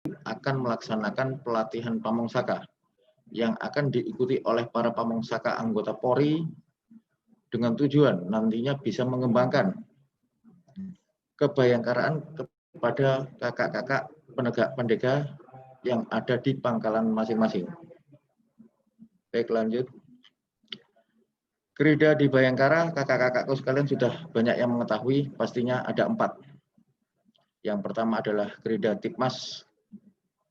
akan melaksanakan pelatihan Pamongsaka yang akan diikuti oleh para Pamongsaka anggota Polri dengan tujuan nantinya bisa mengembangkan kebayangkaraan kepada kakak-kakak penegak pendega yang ada di pangkalan masing-masing. Baik, lanjut. Gerida di Bayangkara, kakak-kakakku sekalian sudah banyak yang mengetahui, pastinya ada 4. Yang pertama adalah Gerida Tipmas,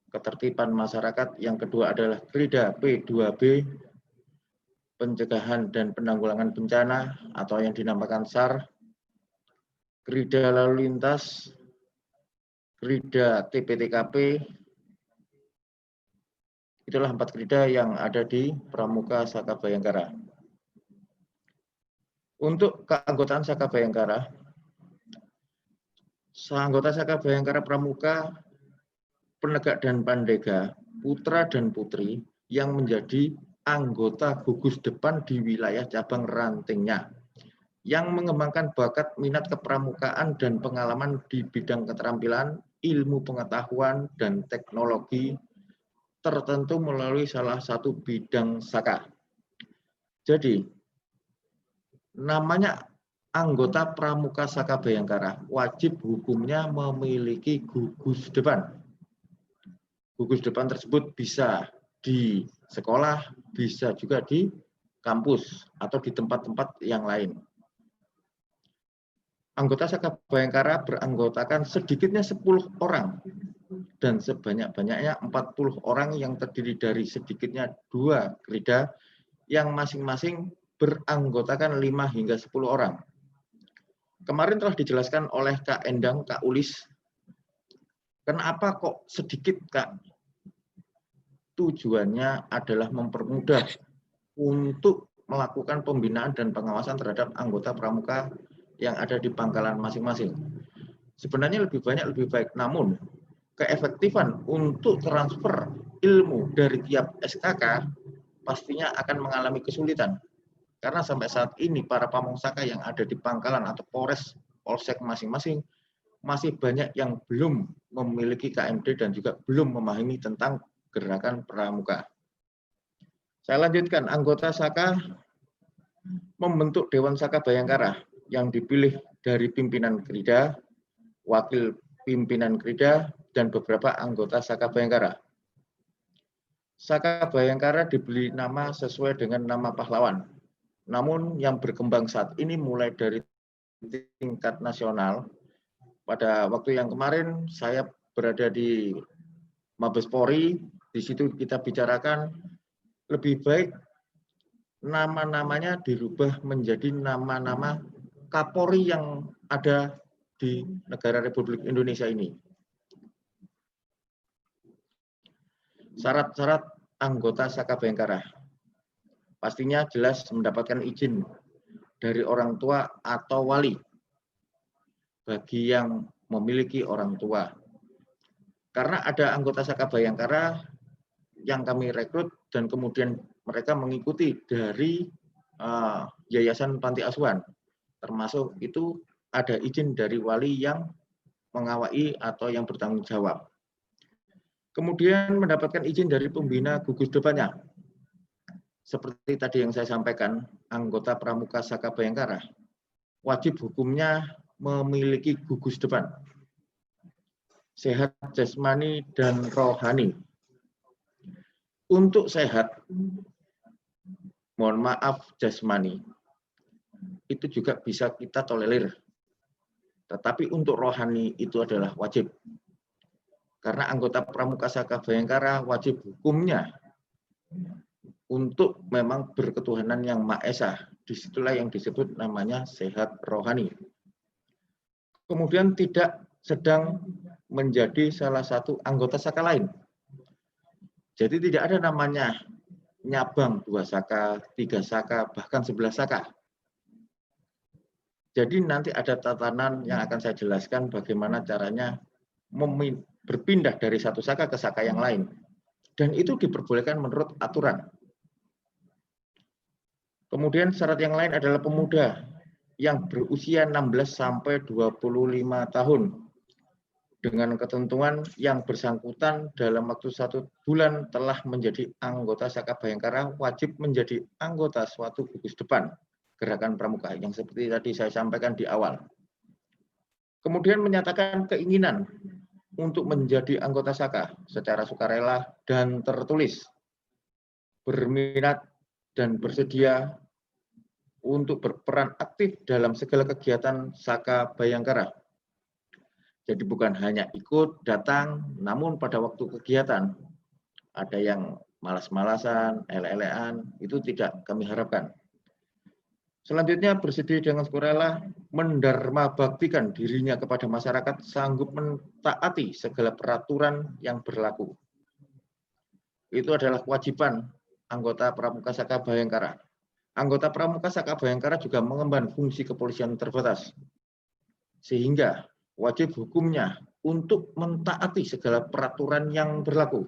Ketertiban Masyarakat. Yang kedua adalah Gerida P2B, Pencegahan dan Penanggulangan Bencana atau yang dinamakan SAR, Gerida Lalu Lintas, Gerida TPTKP. Itulah 4 gerida yang ada di Pramuka Saka Bayangkara. Untuk keanggotaan Saka Bayangkara, anggota Saka Bayangkara Pramuka, penegak dan pandega, putra dan putri yang menjadi anggota gugus depan di wilayah cabang rantingnya, yang mengembangkan bakat, minat kepramukaan dan pengalaman di bidang keterampilan, ilmu pengetahuan, dan teknologi tertentu melalui salah satu bidang Saka. Jadi, namanya anggota Pramuka Saka Bayangkara wajib hukumnya memiliki gugus depan. Gugus depan tersebut bisa di sekolah, bisa juga di kampus atau di tempat-tempat yang lain. Anggota Saka Bayangkara beranggotakan sedikitnya 10 orang dan sebanyak-banyaknya 40 orang yang terdiri dari sedikitnya 2 gerida yang masing-masing beranggotakan 5 hingga 10 orang. Kemarin telah dijelaskan oleh Kak Endang, Kak Ulis, kenapa kok sedikit, Kak? Tujuannya adalah mempermudah untuk melakukan pembinaan dan pengawasan terhadap anggota pramuka yang ada di pangkalan masing-masing. Sebenarnya lebih banyak lebih baik, namun keefektifan untuk transfer ilmu dari tiap SKK pastinya akan mengalami kesulitan. Karena sampai saat ini para Pamongsaka yang ada di pangkalan atau polsek masing-masing masih banyak yang belum memiliki KMD dan juga belum memahami tentang gerakan pramuka. Saya lanjutkan, anggota Saka membentuk Dewan Saka Bayangkara yang dipilih dari pimpinan gerida, wakil pimpinan gerida, dan beberapa anggota Saka Bayangkara. Saka Bayangkara diberi nama sesuai dengan nama pahlawan. Namun yang berkembang saat ini mulai dari tingkat nasional. Pada waktu yang kemarin saya berada di Mabes Polri, di situ kita bicarakan lebih baik nama-namanya dirubah menjadi nama-nama Kapolri yang ada di negara Republik Indonesia ini. Syarat-syarat anggota Saka Bayangkara. Pastinya jelas mendapatkan izin dari orang tua atau wali bagi yang memiliki orang tua. Karena ada anggota Saka Bayangkara yang kami rekrut dan kemudian mereka mengikuti dari Yayasan Panti Asuhan. Termasuk itu ada izin dari wali yang mengawai atau yang bertanggung jawab. Kemudian mendapatkan izin dari pembina gugus depannya. Seperti tadi yang saya sampaikan, anggota Pramuka Saka Bayangkara wajib hukumnya memiliki gugus depan, sehat jasmani dan rohani. Untuk sehat, mohon maaf jasmani, itu juga bisa kita tolerir. Tetapi untuk rohani itu adalah wajib. Karena anggota Pramuka Saka Bayangkara wajib hukumnya untuk memang berketuhanan yang Maha Esa. Disitulah yang disebut namanya sehat rohani. Kemudian tidak sedang menjadi salah satu anggota Saka lain. Jadi tidak ada namanya nyabang 2 Saka, 3 Saka, bahkan 11 Saka. Jadi nanti ada tatanan yang akan saya jelaskan bagaimana caranya berpindah dari satu Saka ke Saka yang lain. Dan itu diperbolehkan menurut aturan. Kemudian syarat yang lain adalah pemuda yang berusia 16 sampai 25 tahun. dengan ketentuan yang bersangkutan dalam waktu 1 bulan telah menjadi anggota Saka Bhayangkara wajib menjadi anggota suatu gugus depan Gerakan Pramuka yang seperti tadi saya sampaikan di awal. Kemudian menyatakan keinginan untuk menjadi anggota Saka secara sukarela dan tertulis, berminat dan bersedia untuk berperan aktif dalam segala kegiatan Saka Bhayangkara. Jadi bukan hanya ikut datang, namun pada waktu kegiatan ada yang malas-malasan, ele-elean, itu tidak kami harapkan. Selanjutnya bersedia dengan sukarela mendarma baktikan dirinya kepada masyarakat, sanggup mentaati segala peraturan yang berlaku. Itu adalah kewajiban anggota Pramuka Saka Bhayangkara. Anggota Pramuka Saka Bhayangkara juga mengemban fungsi kepolisian terbatas, sehingga wajib hukumnya untuk mentaati segala peraturan yang berlaku.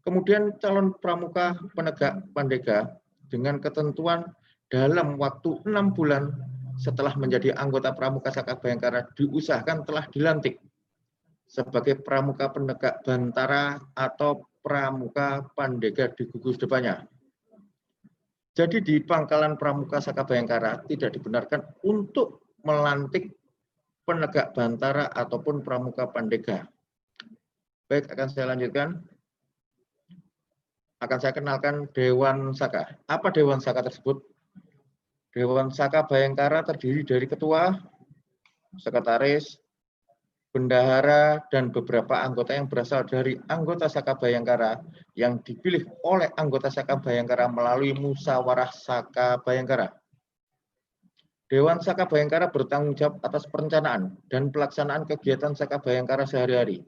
Kemudian calon pramuka penegak pandega dengan ketentuan dalam waktu 6 bulan setelah menjadi anggota Pramuka Saka Bhayangkara diusahakan telah dilantik sebagai pramuka penegak bantara atau pramuka pandega di gugus depannya. Jadi di pangkalan Pramuka Saka Bhayangkara tidak dibenarkan untuk melantik penegak bantara ataupun pramuka pandega. Baik, akan saya lanjutkan. Akan saya kenalkan Dewan Saka. Apa Dewan Saka tersebut? Dewan Saka Bhayangkara terdiri dari ketua, sekretaris, bendahara, dan beberapa anggota yang berasal dari anggota Saka Bhayangkara yang dipilih oleh anggota Saka Bhayangkara melalui musyawarah Saka Bhayangkara. Dewan Saka Bhayangkara bertanggung jawab atas perencanaan dan pelaksanaan kegiatan Saka Bhayangkara sehari-hari.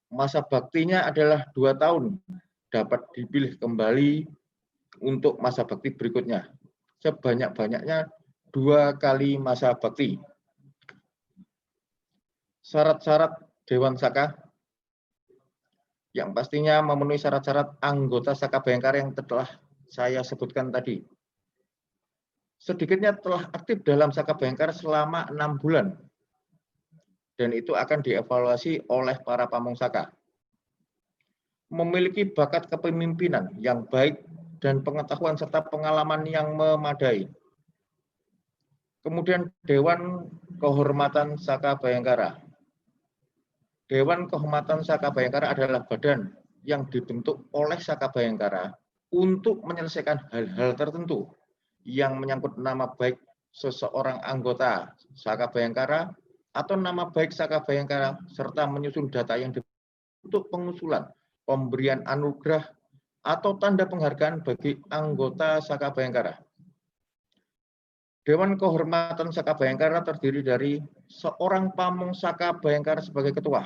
Masa baktinya adalah 2 tahun, dapat dipilih kembali untuk masa bakti berikutnya. Sebanyak-banyaknya 2 kali masa bakti. Syarat-syarat Dewan Saka yang pastinya memenuhi syarat-syarat anggota Saka Bhayangkara yang telah saya sebutkan tadi. Sedikitnya telah aktif dalam Saka Bhayangkara selama 6 bulan. Dan itu akan dievaluasi oleh para pamong Saka. Memiliki bakat kepemimpinan yang baik dan pengetahuan serta pengalaman yang memadai. Kemudian Dewan Kehormatan Saka Bhayangkara. Dewan Kehormatan Saka Bhayangkara adalah badan yang dibentuk oleh Saka Bhayangkara untuk menyelesaikan hal-hal tertentu yang menyangkut nama baik seseorang anggota Saka Bhayangkara atau nama baik Saka Bhayangkara serta menyusun data yang untuk pengusulan, pemberian anugerah atau tanda penghargaan bagi anggota Saka Bhayangkara. Dewan Kehormatan Saka Bhayangkara terdiri dari seorang pamong Saka Bhayangkara sebagai ketua.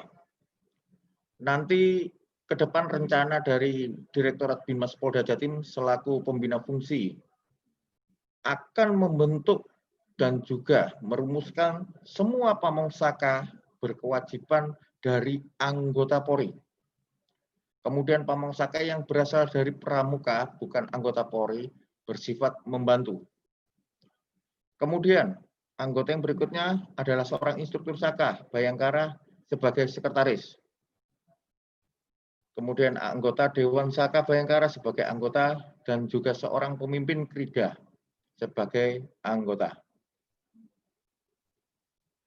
Nanti ke depan rencana dari Direktorat Binmas Polda Jatim selaku pembina fungsi akan membentuk dan juga merumuskan semua pamong Saka berkewajiban dari anggota Polri. Kemudian pamong Saka yang berasal dari pramuka bukan anggota Polri bersifat membantu. Kemudian, anggota yang berikutnya adalah seorang instruktur Saka Bhayangkara sebagai sekretaris. Kemudian anggota Dewan Saka Bhayangkara sebagai anggota dan juga seorang pemimpin Krida sebagai anggota.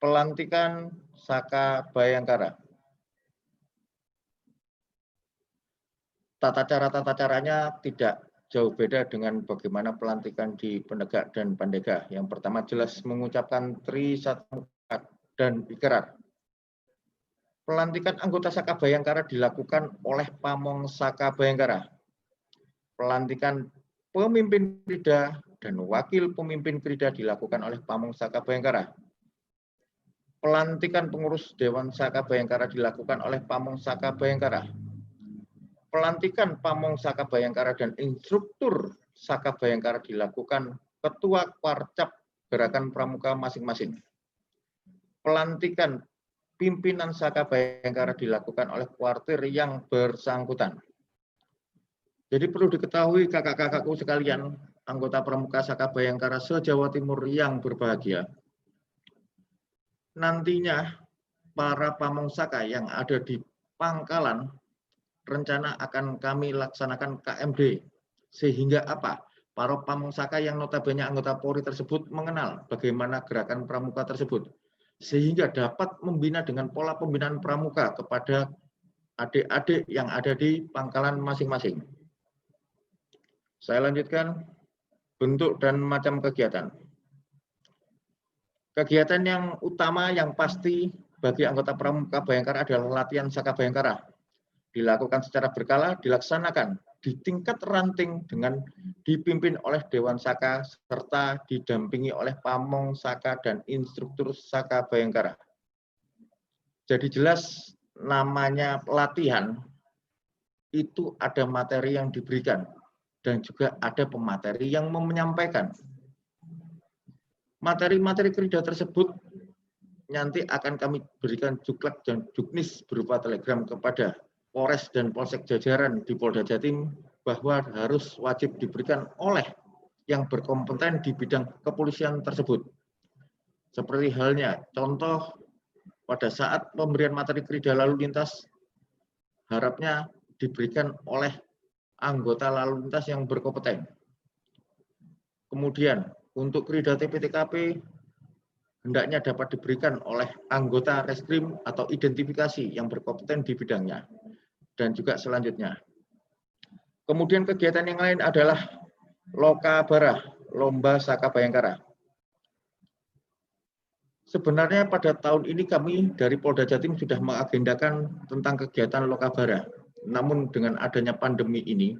Pelantikan Saka Bhayangkara. Tata caranya tidak jauh beda dengan bagaimana pelantikan di penegak dan pandega. Yang pertama jelas mengucapkan Tri Satmuka dan ikrar. Pelantikan anggota Saka Bhayangkara dilakukan oleh pamong Saka Bhayangkara. Pelantikan pemimpin Krida dan wakil pemimpin Krida dilakukan oleh pamong Saka Bhayangkara. Pelantikan pengurus Dewan Saka Bhayangkara dilakukan oleh pamong Saka Bhayangkara. Pelantikan pamong Saka Bhayangkara dan instruktur Saka Bhayangkara dilakukan ketua Kwarcap Gerakan Pramuka masing-masing. Pelantikan pimpinan Saka Bhayangkara dilakukan oleh kuartir yang bersangkutan. Jadi perlu diketahui kakak-kakakku sekalian, anggota Pramuka Saka Bhayangkara se-Jawa Timur yang berbahagia. Nantinya para pamongsaka yang ada di pangkalan, rencana akan kami laksanakan KMD. Sehingga apa? Para pamongsaka yang notabene anggota Polri tersebut mengenal bagaimana gerakan pramuka tersebut. Sehingga dapat membina dengan pola pembinaan pramuka kepada adik-adik yang ada di pangkalan masing-masing. Saya lanjutkan bentuk dan macam kegiatan. Kegiatan yang utama yang pasti bagi anggota Pramuka Bayangkara adalah latihan Saka Bayangkara. Dilakukan secara berkala, dilaksanakan di tingkat ranting dengan dipimpin oleh Dewan Saka serta didampingi oleh Pamong Saka dan instruktur Saka Bayangkara. Jadi jelas namanya latihan itu ada materi yang diberikan dan juga ada pemateri yang menyampaikan. Materi-materi kerja tersebut nanti akan kami berikan juklak dan juknis berupa telegram kepada Polres dan Polsek jajaran di Polda Jatim bahwa harus wajib diberikan oleh yang berkompeten di bidang kepolisian tersebut. Seperti halnya contoh pada saat pemberian materi kerja lalu lintas harapnya diberikan oleh anggota lalu lintas yang berkompeten. Kemudian untuk kerida TP-TKP hendaknya dapat diberikan oleh anggota reskrim atau identifikasi yang berkompeten di bidangnya. Dan juga selanjutnya. Kemudian kegiatan yang lain adalah Lokabara, Lomba Saka Bayangkara. Sebenarnya pada tahun ini kami dari Polda Jatim sudah mengagendakan tentang kegiatan Lokabara. Namun dengan adanya pandemi ini,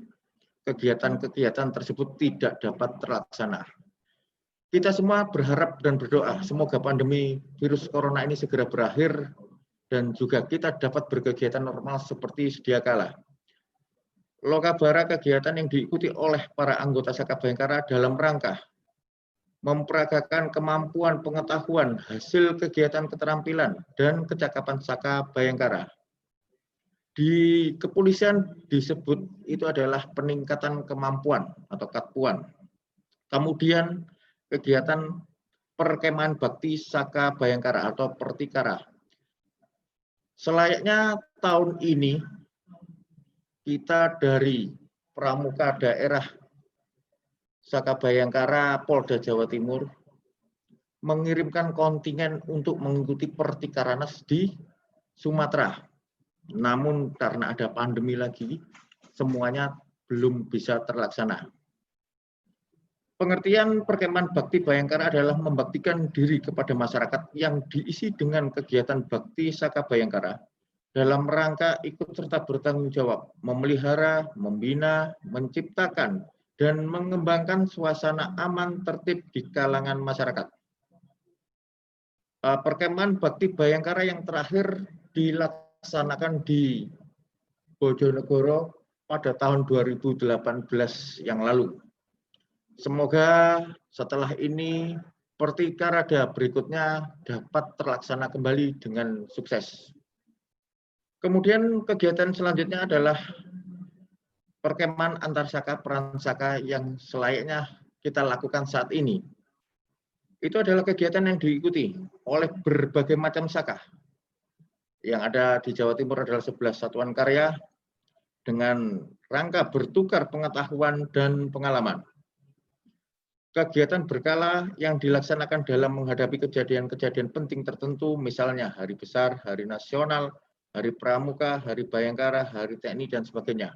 kegiatan-kegiatan tersebut tidak dapat terlaksana. Kita semua berharap dan berdoa semoga pandemi virus corona ini segera berakhir dan juga kita dapat berkegiatan normal seperti sedia kala. Lokabara kegiatan yang diikuti oleh para anggota Saka Bayangkara dalam rangka memperagakan kemampuan pengetahuan hasil kegiatan keterampilan dan kecakapan Saka Bayangkara. Di kepolisian disebut itu adalah peningkatan kemampuan atau katpuan. Kemudian kegiatan perkemahan bakti Saka Bayangkara atau Pertikara. Selayaknya tahun ini kita dari Pramuka daerah Saka Bayangkara Polda Jawa Timur mengirimkan kontingen untuk mengikuti Pertikaranas di Sumatera. Namun karena ada pandemi lagi, semuanya belum bisa terlaksana. Pengertian perkemahan bakti Bayangkara adalah membaktikan diri kepada masyarakat yang diisi dengan kegiatan bakti Saka Bayangkara dalam rangka ikut serta bertanggung jawab, memelihara, membina, menciptakan, dan mengembangkan suasana aman tertib di kalangan masyarakat. Perkemahan bakti Bayangkara yang terakhir dilaksanakan di Bojonegoro pada tahun 2018 yang lalu. Semoga setelah ini Pertikarada berikutnya dapat terlaksana kembali dengan sukses. Kemudian kegiatan selanjutnya adalah perkemahan antar saka peransaka yang selayaknya kita lakukan saat ini. Itu adalah kegiatan yang diikuti oleh berbagai macam saka. Yang ada di Jawa Timur adalah 11 satuan karya dengan rangka bertukar pengetahuan dan pengalaman. Kegiatan berkala yang dilaksanakan dalam menghadapi kejadian-kejadian penting tertentu, misalnya hari besar, hari nasional, hari pramuka, hari bayangkara, hari TNI, dan sebagainya.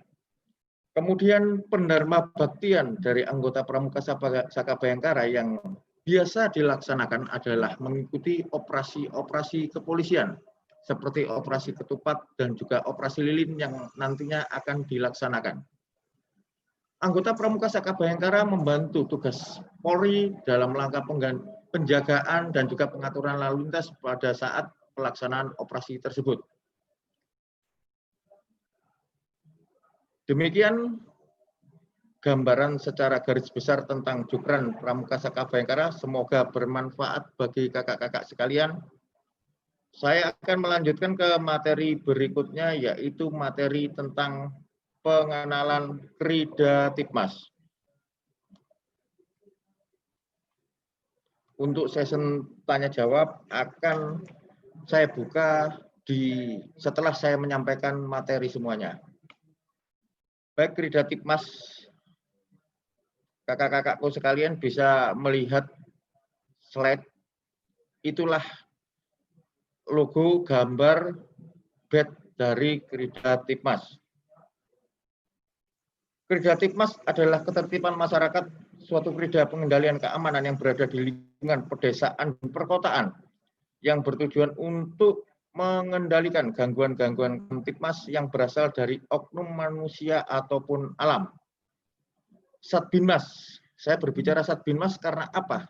Kemudian pendharma baktian dari anggota pramuka Saka Bayangkara yang biasa dilaksanakan adalah mengikuti operasi-operasi kepolisian, seperti operasi ketupat dan juga operasi lilin yang nantinya akan dilaksanakan. Anggota Pramuka Saka Bayangkara membantu tugas Polri dalam langkah penjagaan dan juga pengaturan lalu lintas pada saat pelaksanaan operasi tersebut. Demikian gambaran secara garis besar tentang Jukran Pramuka Saka Bayangkara. Semoga bermanfaat bagi kakak-kakak sekalian. Saya akan melanjutkan ke materi berikutnya, yaitu materi tentang pengenalan Krida Tipmas. Untuk sesi tanya jawab akan saya buka setelah saya menyampaikan materi semuanya. Baik Kridratipmas, kakak-kakakku sekalian bisa melihat slide, itulah logo gambar badge dari Kridratipmas. Kridratipmas adalah ketertiban masyarakat, suatu krida pengendalian keamanan yang berada di lingkungan pedesaan dan perkotaan yang bertujuan untuk mengendalikan gangguan-gangguan Kamtipmas yang berasal dari oknum manusia ataupun alam. Satbinmas, saya berbicara Satbinmas karena apa?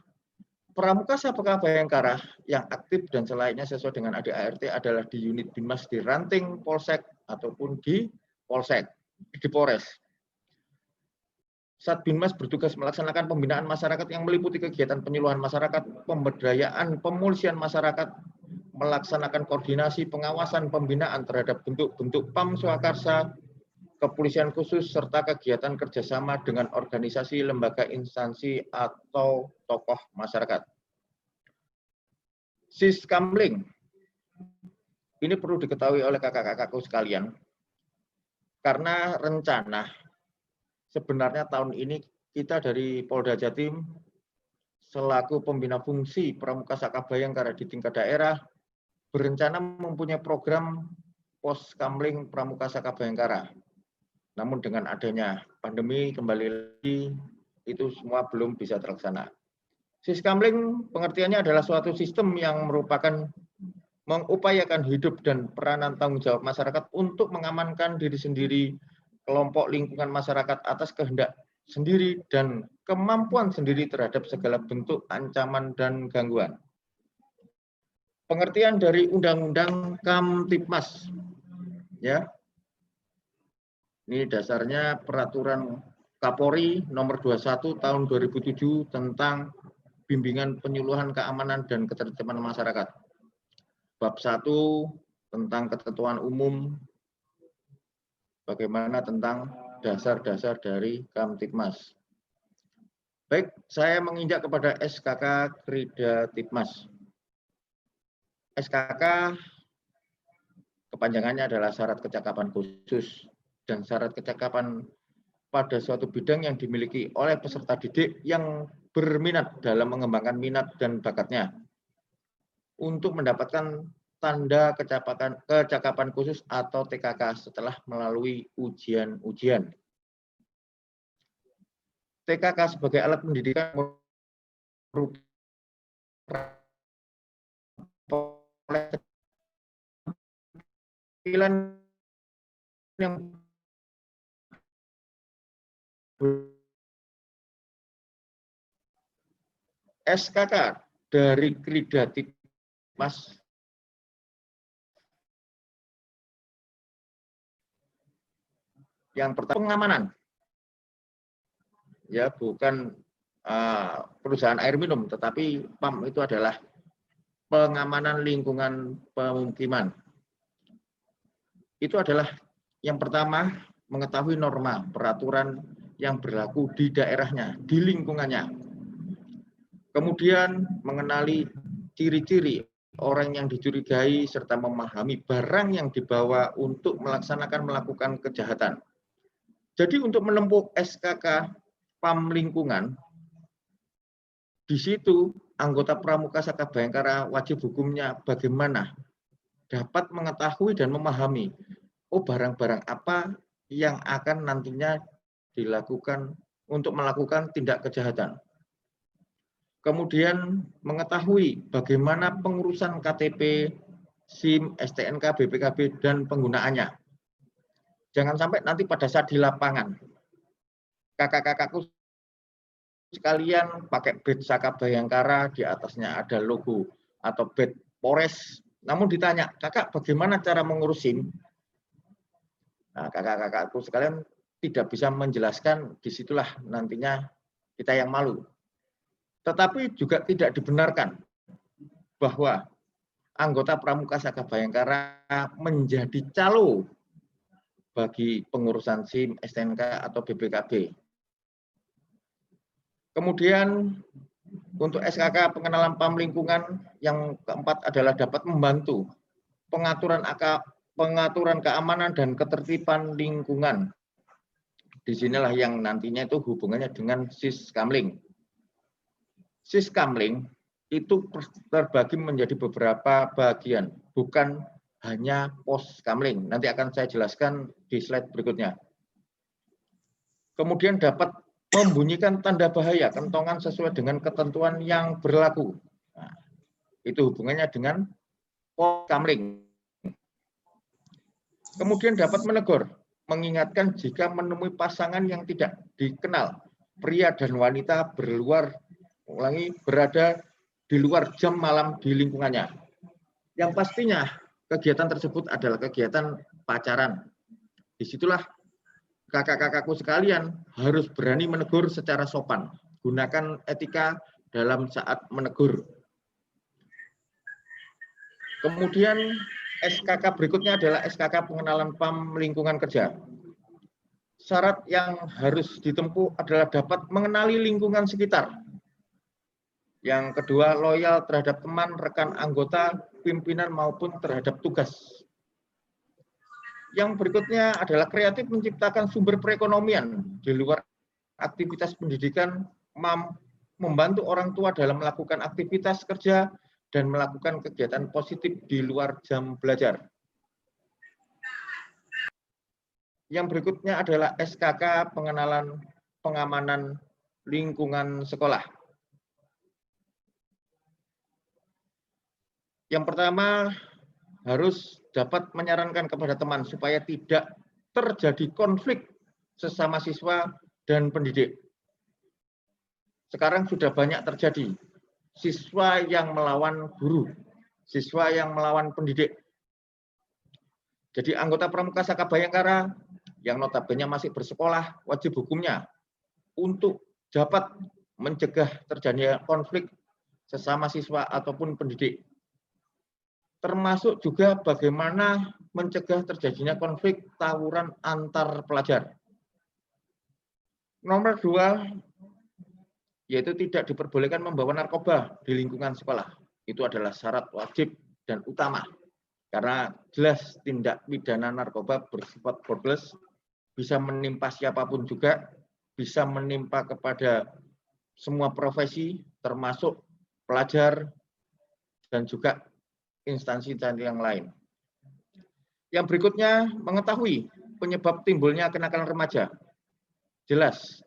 Pramuka Sapaka Bayangkara yang aktif dan selayaknya sesuai dengan ADART adalah di unit Binmas di ranting Polsek ataupun di Polsek, di Polres. Satbinmas bertugas melaksanakan pembinaan masyarakat yang meliputi kegiatan penyuluhan masyarakat, pemberdayaan pemulsian masyarakat, melaksanakan koordinasi pengawasan pembinaan terhadap bentuk-bentuk PAM swakarsa, kepolisian khusus, serta kegiatan kerjasama dengan organisasi, lembaga, instansi, atau tokoh masyarakat. Siskamling, ini perlu diketahui oleh kakak-kakakku sekalian, karena rencana sebenarnya tahun ini kita dari Polda Jatim selaku pembina fungsi Pramuka Saka Bayangkara di tingkat daerah berencana mempunyai program Pos Kamling Pramuka Saka Bayangkara. Namun dengan adanya pandemi kembali lagi itu semua belum bisa terlaksana. Siskamling pengertiannya adalah suatu sistem yang merupakan mengupayakan hidup dan peranan tanggung jawab masyarakat untuk mengamankan diri sendiri, kelompok lingkungan masyarakat atas kehendak sendiri dan kemampuan sendiri terhadap segala bentuk ancaman dan gangguan. Pengertian dari Undang-Undang Kamtipmas, ya, ini dasarnya peraturan Kapolri nomor 21 tahun 2007 tentang bimbingan penyuluhan keamanan dan ketertiban masyarakat. Bab 1 tentang ketentuan umum, bagaimana tentang dasar-dasar dari Kamtipmas. Baik, saya menginjak kepada SKK Kridratipmas. SKK kepanjangannya adalah syarat kecakapan khusus dan syarat kecakapan pada suatu bidang yang dimiliki oleh peserta didik yang berminat dalam mengembangkan minat dan bakatnya untuk mendapatkan tanda kecakapan khusus atau TKK setelah melalui ujian-ujian. TKK sebagai alat pendidikan yang SKK dari Kridratipmas yang pertama pengamanan, ya bukan perusahaan air minum, tetapi PAM itu adalah pengamanan lingkungan pemukiman. Itu adalah yang pertama mengetahui norma peraturan yang berlaku di daerahnya, di lingkungannya. Kemudian mengenali ciri-ciri orang yang dicurigai serta memahami barang yang dibawa untuk melakukan kejahatan. Jadi untuk menempuh SKK PAM lingkungan, di situ anggota Pramuka Saka Bayangkara wajib hukumnya bagaimana dapat mengetahui dan memahami barang-barang apa yang akan nantinya dilakukan untuk melakukan tindak kejahatan. Kemudian mengetahui bagaimana pengurusan KTP, SIM, STNK, BPKB, dan penggunaannya. Jangan sampai nanti pada saat di lapangan, kakak-kakakku sekalian pakai badge Saka Bayangkara, di atasnya ada logo atau badge Polres, namun ditanya, kakak bagaimana cara mengurus SIM? Nah, kakak-kakakku sekalian tidak bisa menjelaskan, disitulah nantinya kita yang malu. Tetapi juga tidak dibenarkan bahwa anggota Pramuka Saka Bayangkara menjadi calo bagi pengurusan SIM, STNK, atau BPKB. Kemudian Untuk SKK pengenalan paham lingkungan, yang keempat adalah dapat membantu pengaturan keamanan dan ketertiban lingkungan. Disinilah yang nantinya itu hubungannya dengan Siskamling. Siskamling itu terbagi menjadi beberapa bagian, bukan hanya Poskamling. Nanti akan saya jelaskan di slide berikutnya. Kemudian dapat membunyikan tanda bahaya kentongan sesuai dengan ketentuan yang berlaku. Nah, itu hubungannya dengan Poskamling. Kemudian dapat menegur, mengingatkan jika menemui pasangan yang tidak dikenal, pria dan wanita berada di luar jam malam di lingkungannya. Yang pastinya kegiatan tersebut adalah kegiatan pacaran. Disitulah kakak-kakakku sekalian harus berani menegur secara sopan. Gunakan etika dalam saat menegur. Kemudian SKK berikutnya adalah SKK pengenalan paham lingkungan kerja. Syarat yang harus ditempuh adalah dapat mengenali lingkungan sekitar. Yang kedua, loyal terhadap teman, rekan anggota, pimpinan maupun terhadap tugas. Yang berikutnya adalah kreatif menciptakan sumber perekonomian di luar aktivitas pendidikan, membantu orang tua dalam melakukan aktivitas kerja dan melakukan kegiatan positif di luar jam belajar. Yang berikutnya adalah SKK pengenalan pengamanan lingkungan sekolah. Yang pertama, harus dapat menyarankan kepada teman supaya tidak terjadi konflik sesama siswa dan pendidik. Sekarang sudah banyak terjadi siswa yang melawan guru, siswa yang melawan pendidik. Jadi anggota Pramuka Saka Bayangkara yang notabene masih bersekolah, wajib hukumnya untuk dapat mencegah terjadinya konflik sesama siswa ataupun pendidik. Termasuk juga bagaimana mencegah terjadinya konflik tawuran antar pelajar. Nomor 2, yaitu tidak diperbolehkan membawa narkoba di lingkungan sekolah. Itu adalah syarat wajib dan utama. Karena jelas tindak pidana narkoba bersifat borderless, bisa menimpa siapapun juga, bisa menimpa kepada semua profesi, termasuk pelajar dan juga instansi yang lain. Yang berikutnya, mengetahui penyebab timbulnya kenakalan remaja. Jelas,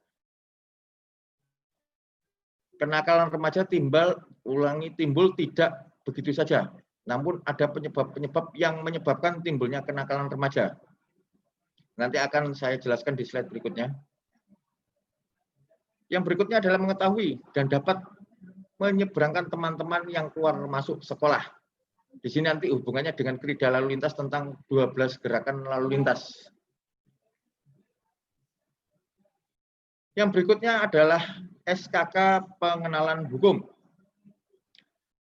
kenakalan remaja timbul tidak begitu saja, namun ada penyebab-penyebab yang menyebabkan timbulnya kenakalan remaja. Nanti akan saya jelaskan di slide berikutnya. Yang berikutnya adalah mengetahui dan dapat menyeberangkan teman-teman yang keluar masuk sekolah. Di sini nanti hubungannya dengan Krida Lalu Lintas tentang 12 gerakan lalu lintas. Yang berikutnya adalah SKK pengenalan hukum.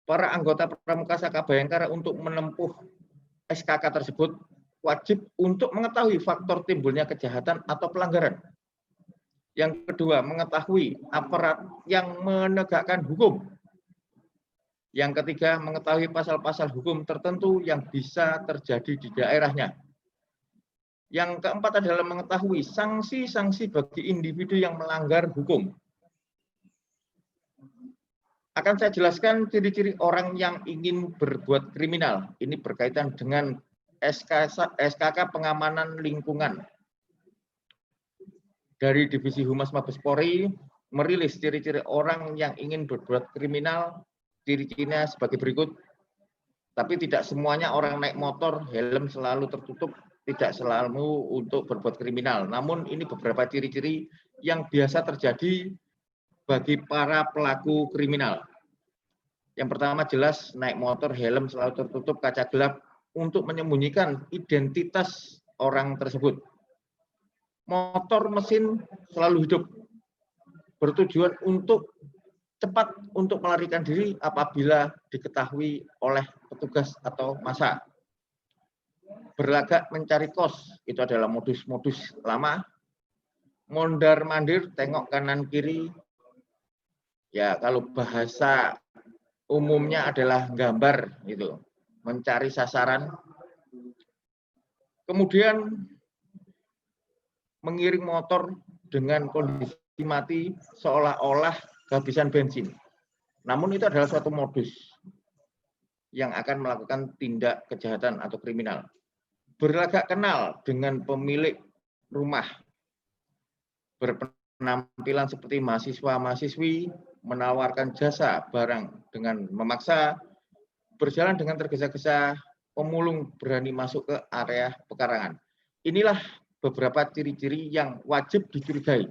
Para anggota Pramuka Saka Bayangkara untuk menempuh SKK tersebut wajib untuk mengetahui faktor timbulnya kejahatan atau pelanggaran. Yang kedua, mengetahui aparat yang menegakkan hukum. Yang ketiga, mengetahui pasal-pasal hukum tertentu yang bisa terjadi di daerahnya. Yang keempat adalah mengetahui sanksi-sanksi bagi individu yang melanggar hukum. Akan saya jelaskan ciri-ciri orang yang ingin berbuat kriminal. Ini berkaitan dengan SKK pengamanan lingkungan. Dari Divisi Humas Mabes Polri merilis ciri-ciri orang yang ingin berbuat kriminal. Ciri-cirinya sebagai berikut, tapi tidak semuanya orang naik motor, helm selalu tertutup, tidak selalu untuk berbuat kriminal. Namun ini beberapa ciri-ciri yang biasa terjadi bagi para pelaku kriminal. Yang pertama jelas naik motor, helm selalu tertutup, kaca gelap untuk menyembunyikan identitas orang tersebut. Motor mesin selalu hidup, bertujuan untuk cepat untuk melarikan diri apabila diketahui oleh petugas atau massa. Berlagak mencari kos, itu adalah modus-modus lama. Mondar-mandir, tengok kanan kiri. Ya, kalau bahasa umumnya adalah gambar gitu, mencari sasaran, kemudian mengiring motor dengan kondisi mati seolah-olah kehabisan bensin. Namun itu adalah suatu modus yang akan melakukan tindak kejahatan atau kriminal. Berlagak kenal dengan pemilik rumah, berpenampilan seperti mahasiswa-mahasiswi, menawarkan jasa barang dengan memaksa, berjalan dengan tergesa-gesa, pemulung berani masuk ke area pekarangan. Inilah beberapa ciri-ciri yang wajib dicurigai.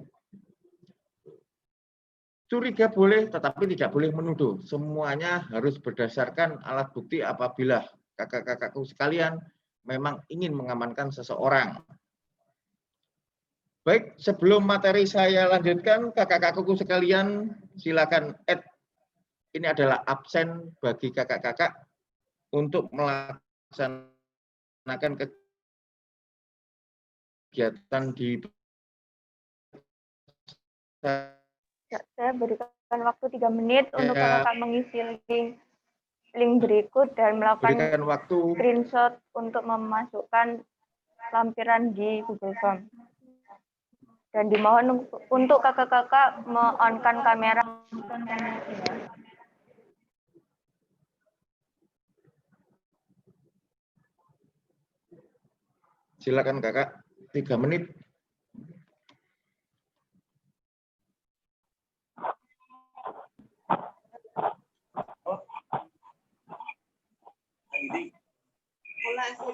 Curiga boleh, tetapi tidak boleh menuduh. Semuanya harus berdasarkan alat bukti apabila kakak-kakakku sekalian memang ingin mengamankan seseorang. Baik, sebelum materi saya lanjutkan, kakak-kakakku sekalian, silakan add. Ini adalah absen bagi kakak-kakak untuk melaksanakan kegiatan di Saya berikan waktu 3 menit untuk kakak mengisi link berikut dan melakukan screenshot untuk memasukkan lampiran di Google Form. Dan dimohon untuk kakak-kakak me-on-kan kamera. Silakan kakak, 3 menit.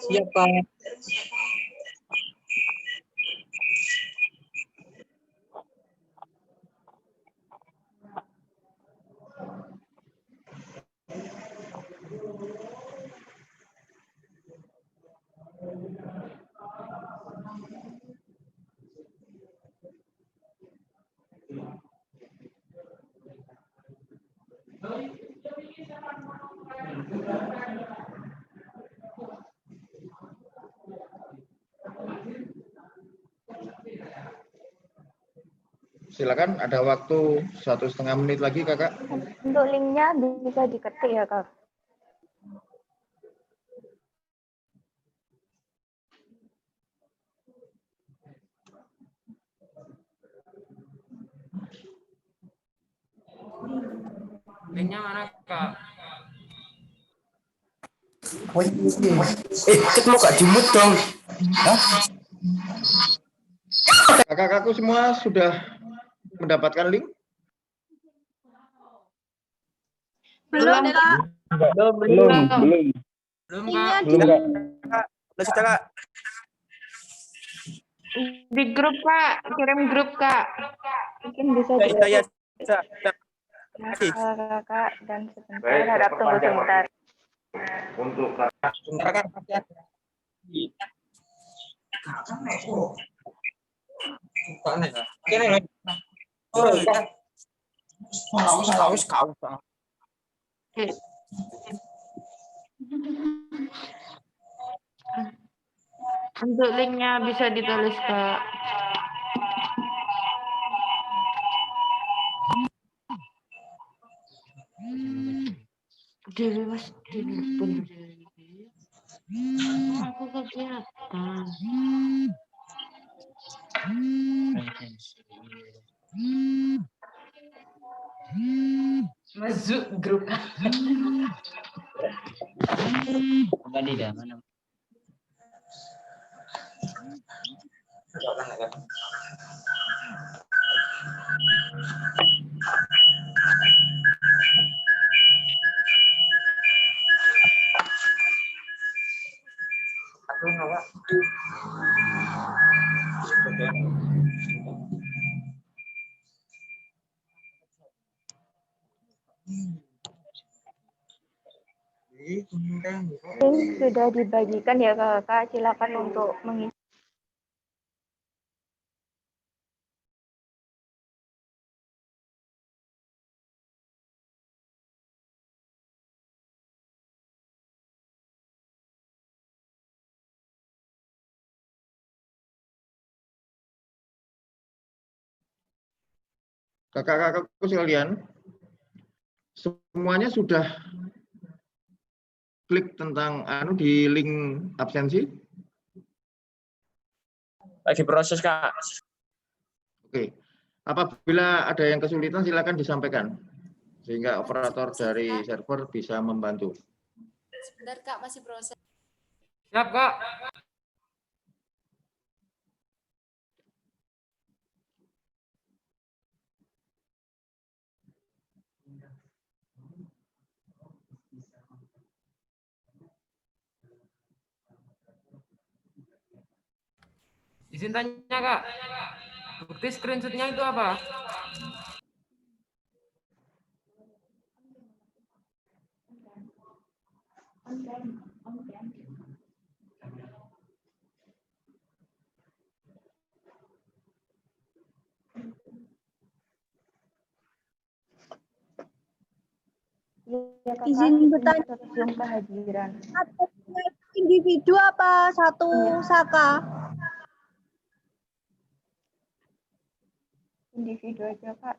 Siapa? Silakan, ada waktu 1,5 menit lagi kakak. Untuk linknya bisa diketik ya kak. Linknya mana kak? Ketemu Kak Jumut dong. Kakak-kakakku semua sudah mendapatkan link? Belum, Kak. Belum. Belum kak. Udah sudah Kak. Di grup, Kak. Kirim grup, Kak. Mungkin bisa Ya. kakak dan sebentar harap tunggu sebentar. Untuk kakak. Sebentar Kak. Untuk linknya bisa ditulis, Kak. Dewi mas, Dewi. Aku kegiatan. Masuk grup. Bukan di mana? Link sudah dibagikan ya kakak, silakan untuk mengisi. Kakak-kakakku sekalian, Semuanya sudah klik tentang di link absensi? Lagi proses, Kak. Oke. Apabila ada yang kesulitan silakan disampaikan sehingga operator dari server bisa membantu. Sebentar Kak, masih proses. Siap, Kak. Izin tanya, Kak. Bukti screenshot-nya itu apa? Ya, Kakak, Izin bertanya. sebelum kehadiran. Individu apa satu saka? Individu aja, Kak.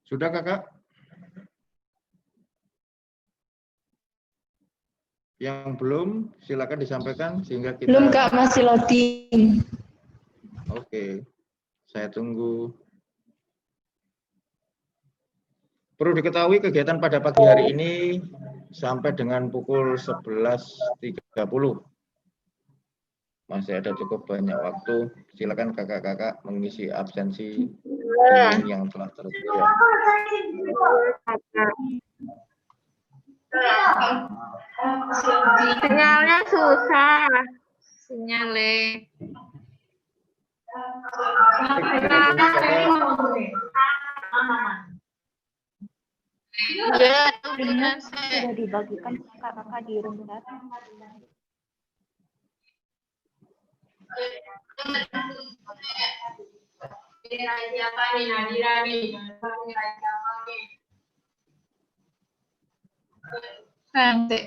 Sudah, Kakak? Yang belum, silakan disampaikan sehingga kita... Belum, Kak, masih loading. Oke, saya tunggu. Perlu diketahui kegiatan pada pagi hari ini sampai dengan pukul 11.30. Masih ada cukup banyak waktu. Silakan kakak-kakak mengisi absensi yang telah tersedia. Sinyalnya susah. Sinyalnya. Ya, Linknya sudah dibagikan kakak-kakak di room chat. Nanti.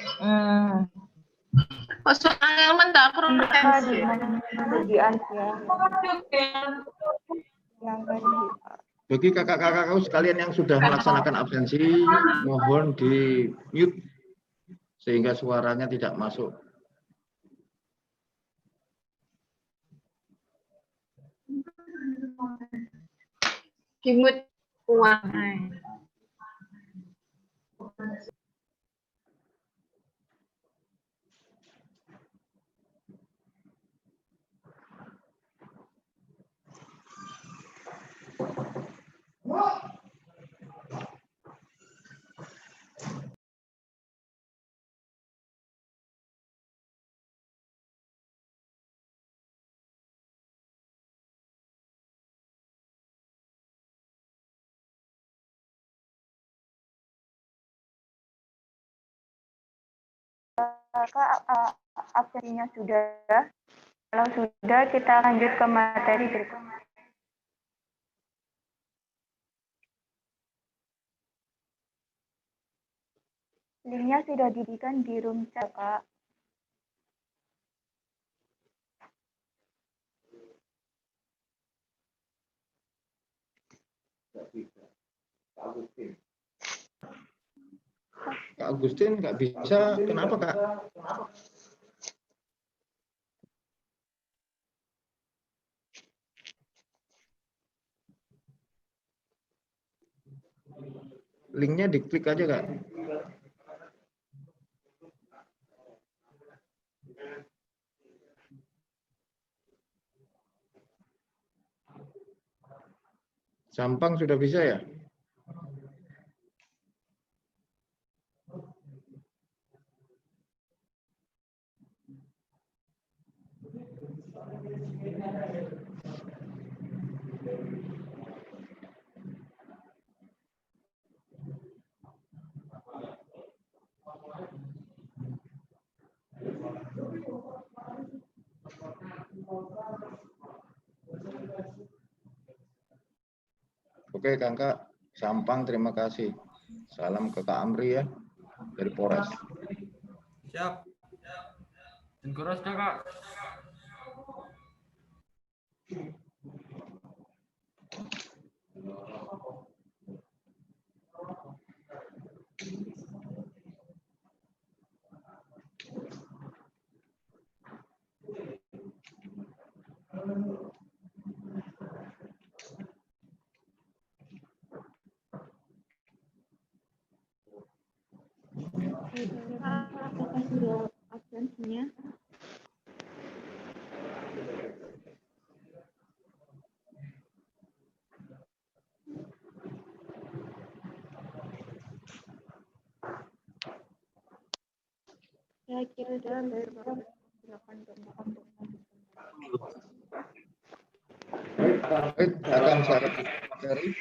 Soalnya mentak Kakak di di Asia. Yang tadi. Bagi kakak-kakakku sekalian yang sudah melaksanakan absensi, mohon di mute sehingga suaranya tidak masuk. Kimut uang. Kakak absensinya sudah. Kalau sudah, kita lanjut ke materi berikutnya. Linknya sudah diberikan di room chat, Kak. Kak Agustin nggak bisa, kenapa Kak? Linknya diklik aja Kak. Sampang sudah bisa ya? Oke, Kakak. Sampang, terima kasih. Salam ke Kak Amri ya, dari Polres. Siap. Dan kurasnya Kak. Apakah sudah absensinya? Saya kira sudah silakan Baik, akan saya materi.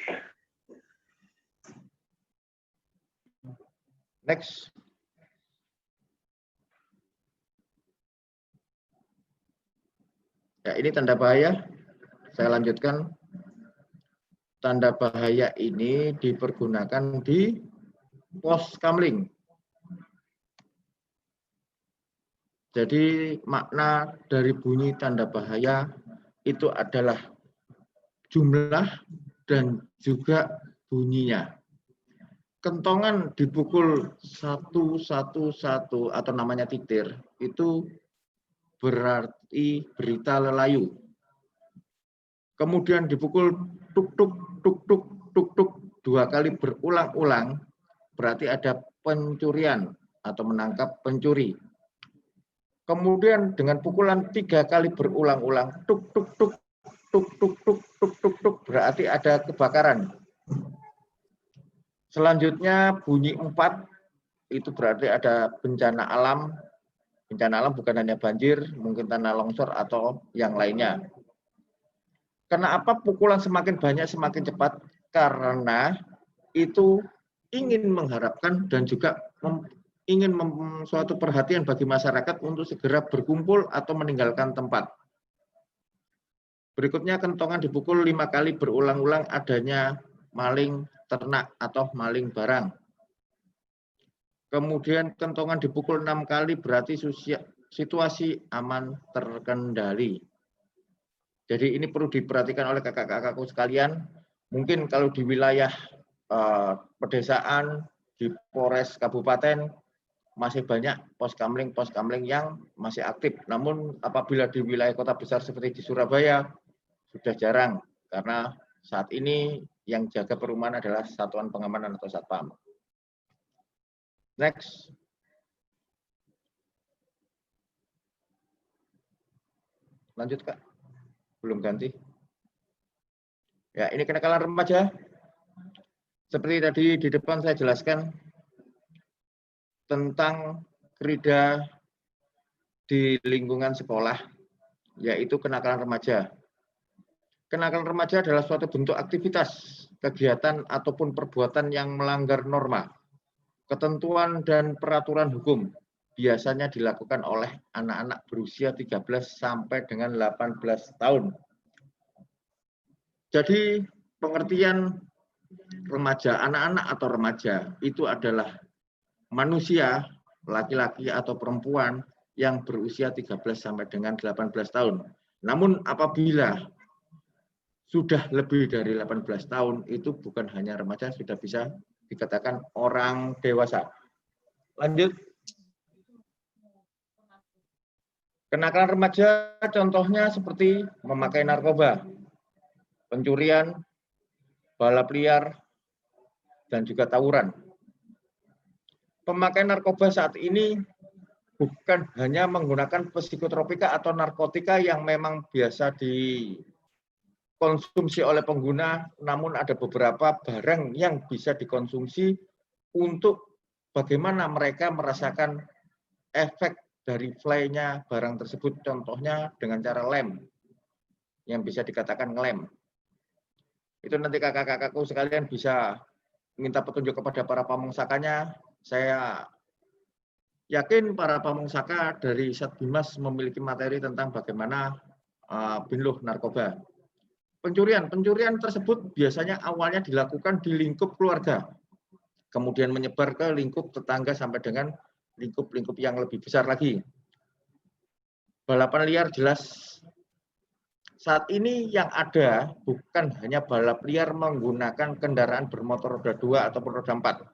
Next. Ya, ini tanda bahaya. Saya lanjutkan. Tanda bahaya ini dipergunakan di pos kamling. Jadi makna dari bunyi tanda bahaya itu adalah jumlah dan juga bunyinya. Kentongan dipukul 111 atau namanya titir itu berarti berita lelayu. Kemudian dipukul tuk tuk tuk tuk tuk tuk 2 kali berulang-ulang berarti ada pencurian atau menangkap pencuri. Kemudian dengan pukulan 3 kali berulang-ulang tuk tuk tuk tuk tuk tuk tuk tuk tuk berarti ada kebakaran. Selanjutnya bunyi 4 itu berarti ada bencana alam. Bencana alam bukan hanya banjir, mungkin tanah longsor atau yang lainnya. Kenapa pukulan semakin banyak semakin cepat? Karena itu ingin mengharapkan dan juga ingin suatu perhatian bagi masyarakat untuk segera berkumpul atau meninggalkan tempat. Berikutnya kentongan dipukul 5 kali berulang-ulang adanya maling ternak atau maling barang. Kemudian kentongan dipukul 6 kali berarti situasi aman terkendali. Jadi ini perlu diperhatikan oleh kakak-kakakku sekalian. Mungkin kalau di wilayah pedesaan, di Polres Kabupaten, masih banyak pos kamling yang masih aktif. Namun apabila di wilayah kota besar seperti di Surabaya, sudah jarang. Karena saat ini yang jaga perumahan adalah Satuan Pengamanan atau Satpam. Next. Lanjut, Kak. Belum ganti. Ya, ini kenakalan remaja. Seperti tadi di depan saya jelaskan tentang krida di lingkungan sekolah, yaitu kenakalan remaja. Kenakalan remaja adalah suatu bentuk aktivitas, kegiatan, ataupun perbuatan yang melanggar norma, ketentuan, dan peraturan hukum. Biasanya dilakukan oleh anak-anak berusia 13 sampai dengan 18 tahun. Jadi pengertian remaja, anak-anak atau remaja itu adalah manusia, laki-laki atau perempuan yang berusia 13 sampai dengan 18 tahun. Namun apabila sudah lebih dari 18 tahun, itu bukan hanya remaja, sudah bisa dikatakan orang dewasa. Lanjut. Kenakalan remaja contohnya seperti memakai narkoba, pencurian, balap liar, dan juga tawuran. Pemakaian narkoba saat ini bukan hanya menggunakan psikotropika atau narkotika yang memang biasa konsumsi oleh pengguna, namun ada beberapa barang yang bisa dikonsumsi untuk bagaimana mereka merasakan efek dari fly-nya barang tersebut. Contohnya dengan cara lem, yang bisa dikatakan ngelem. Itu nanti kakak-kakakku sekalian bisa minta petunjuk kepada para pamengsakanya. Saya yakin para pamengsaka dari Satbimas memiliki materi tentang bagaimana binluh narkoba. Pencurian tersebut biasanya awalnya dilakukan di lingkup keluarga, kemudian menyebar ke lingkup tetangga sampai dengan lingkup-lingkup yang lebih besar lagi. Balapan liar jelas saat ini yang ada bukan hanya balap liar menggunakan kendaraan bermotor roda 2 ataupun roda 4.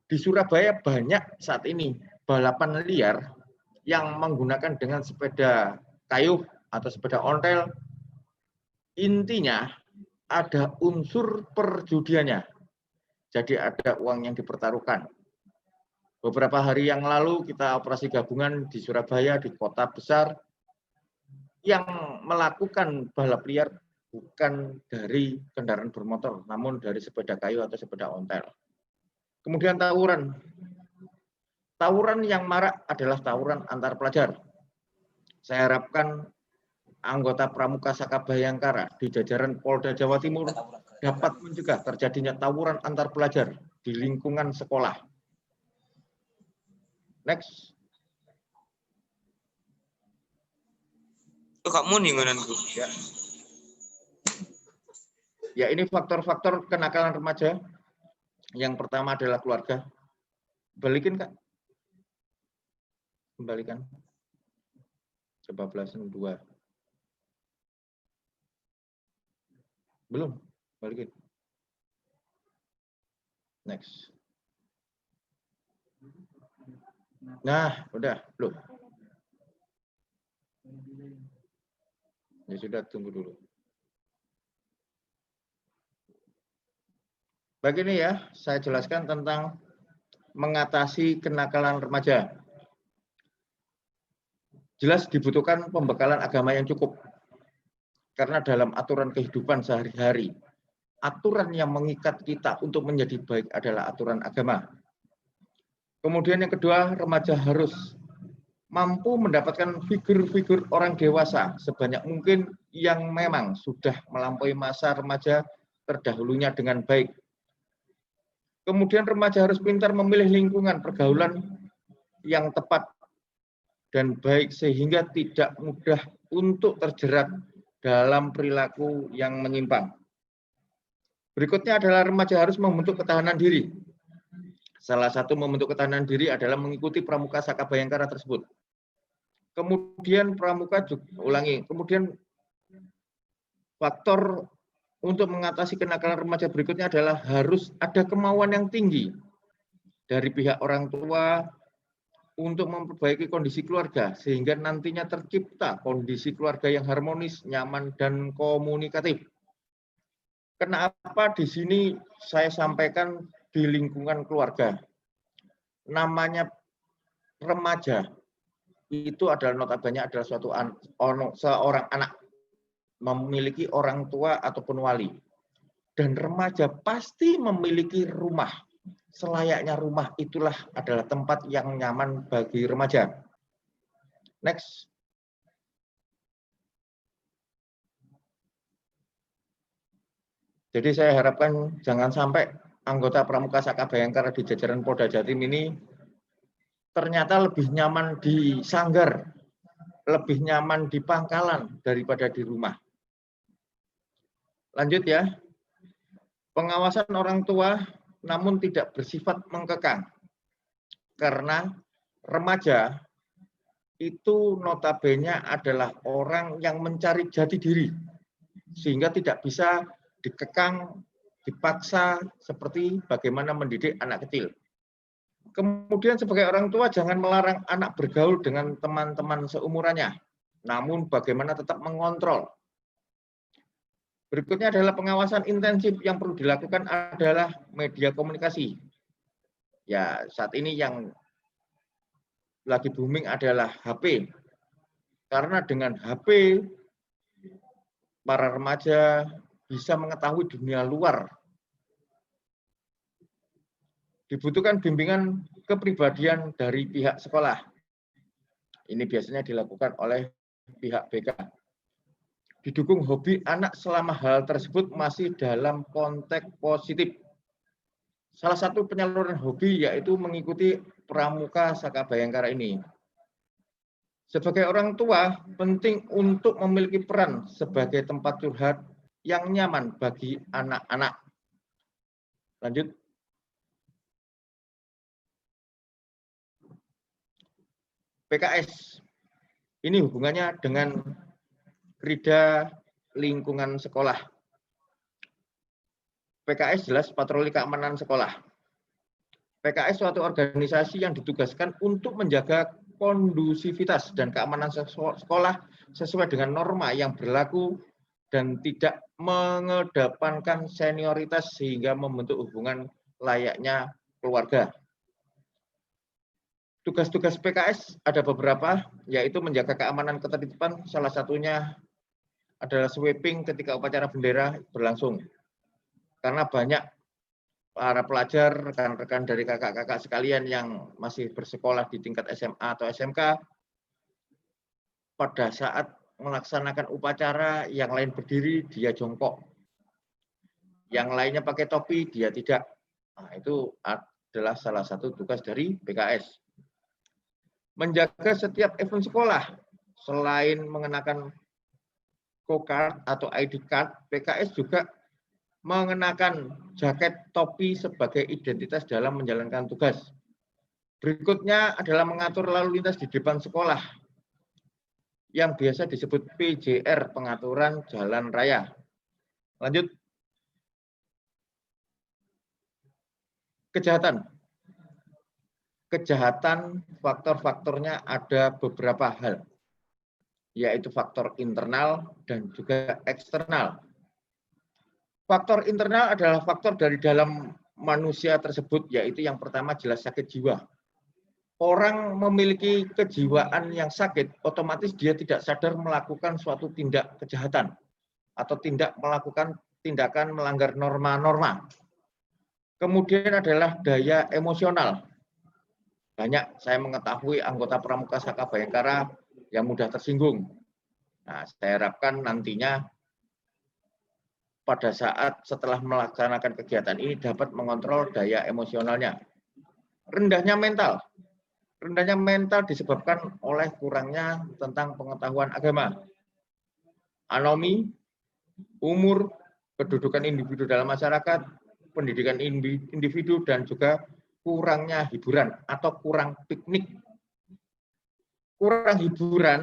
Di Surabaya banyak saat ini balapan liar yang menggunakan dengan sepeda kayu atau sepeda ontel. Intinya ada unsur perjudiannya. Jadi ada uang yang dipertaruhkan. Beberapa hari yang lalu kita operasi gabungan di Surabaya, di kota besar, yang melakukan balap liar bukan dari kendaraan bermotor, namun dari sepeda kayu atau sepeda ontel. Kemudian tawuran. Tawuran yang marak adalah tawuran antar pelajar. Saya harapkan anggota Pramuka Saka Bayangkara di jajaran Polda Jawa Timur dapat mencegah terjadinya tawuran antar pelajar di lingkungan sekolah. Next. Itu kamu nih ngonanku. Ya, ini faktor-faktor kenakalan remaja. Yang pertama adalah keluarga. Balikin, Kak. Kembalikan. Kebablasan 2. Belum, balikin. Next. Nah, udah, belum. Ya sudah, tunggu dulu. Begini ya, saya jelaskan tentang mengatasi kenakalan remaja. Jelas dibutuhkan pembekalan agama yang cukup. Karena dalam aturan kehidupan sehari-hari, aturan yang mengikat kita untuk menjadi baik adalah aturan agama. Kemudian yang kedua, remaja harus mampu mendapatkan figur-figur orang dewasa sebanyak mungkin yang memang sudah melampaui masa remaja terdahulunya dengan baik. Kemudian remaja harus pintar memilih lingkungan pergaulan yang tepat dan baik sehingga tidak mudah untuk terjerat dalam perilaku yang menyimpang. Berikutnya adalah remaja harus membentuk ketahanan diri. Salah satu membentuk ketahanan diri adalah mengikuti Pramuka Saka Bayangkara tersebut. Kemudian Pramuka juga kemudian faktor untuk mengatasi kenakalan remaja berikutnya adalah harus ada kemauan yang tinggi dari pihak orang tua untuk memperbaiki kondisi keluarga sehingga nantinya tercipta kondisi keluarga yang harmonis, nyaman, dan komunikatif. Kenapa di sini saya sampaikan di lingkungan keluarga? Namanya remaja itu adalah notabene adalah seorang anak memiliki orang tua ataupun wali. Dan remaja pasti memiliki rumah. Selayaknya rumah itulah adalah tempat yang nyaman bagi remaja. Next. Jadi saya harapkan jangan sampai anggota Pramuka Saka Bayangkara di jajaran Polda Jatim ini ternyata lebih nyaman di sanggar, lebih nyaman di pangkalan daripada di rumah. Lanjut ya. Pengawasan orang tua namun tidak bersifat mengekang. Karena remaja itu notabene adalah orang yang mencari jati diri. Sehingga tidak bisa dikekang, dipaksa seperti bagaimana mendidik anak kecil. Kemudian sebagai orang tua jangan melarang anak bergaul dengan teman-teman seumurannya. Namun bagaimana tetap mengontrol. Berikutnya adalah pengawasan intensif yang perlu dilakukan adalah media komunikasi. Ya, saat ini yang lagi booming adalah HP. Karena dengan HP para remaja bisa mengetahui dunia luar. Dibutuhkan bimbingan kepribadian dari pihak sekolah. Ini biasanya dilakukan oleh pihak BK. Didukung hobi anak selama hal tersebut masih dalam konteks positif. Salah satu penyaluran hobi yaitu mengikuti Pramuka Saka Bhayangkara ini. Sebagai orang tua, penting untuk memiliki peran sebagai tempat curhat yang nyaman bagi anak-anak. Lanjut. PKS. Ini hubungannya dengan Krida lingkungan sekolah. PKS jelas patroli keamanan sekolah. PKS suatu organisasi yang ditugaskan untuk menjaga kondusivitas dan keamanan sekolah sesuai dengan norma yang berlaku dan tidak mengedepankan senioritas sehingga membentuk hubungan layaknya keluarga. Tugas-tugas PKS ada beberapa, yaitu menjaga keamanan ketertiban, salah satunya adalah sweeping ketika upacara bendera berlangsung. Karena banyak para pelajar, rekan-rekan dari kakak-kakak sekalian yang masih bersekolah di tingkat SMA atau SMK, pada saat melaksanakan upacara, yang lain berdiri, dia jongkok. Yang lainnya pakai topi, dia tidak. Nah, itu adalah salah satu tugas dari PKS. Menjaga setiap event sekolah, selain mengenakan co-card atau ID card, PKS juga mengenakan jaket topi sebagai identitas dalam menjalankan tugas. Berikutnya adalah mengatur lalu lintas di depan sekolah, yang biasa disebut PJR, pengaturan jalan raya. Lanjut. Kejahatan. Kejahatan, faktor-faktornya ada beberapa hal, yaitu faktor internal dan juga eksternal. Faktor internal adalah faktor dari dalam manusia tersebut, yaitu yang pertama jelas sakit jiwa. Orang memiliki kejiwaan yang sakit, otomatis dia tidak sadar melakukan suatu tindak kejahatan atau tidak melakukan tindakan melanggar norma-norma. Kemudian adalah daya emosional. Banyak saya mengetahui anggota Pramuka Saka Bhayangkara yang mudah tersinggung. Nah, saya harapkan nantinya pada saat setelah melaksanakan kegiatan ini dapat mengontrol daya emosionalnya. Rendahnya mental. Rendahnya mental disebabkan oleh kurangnya tentang pengetahuan agama, anomi, umur, kedudukan individu dalam masyarakat, pendidikan individu, dan juga kurangnya hiburan atau kurang piknik. Kurang hiburan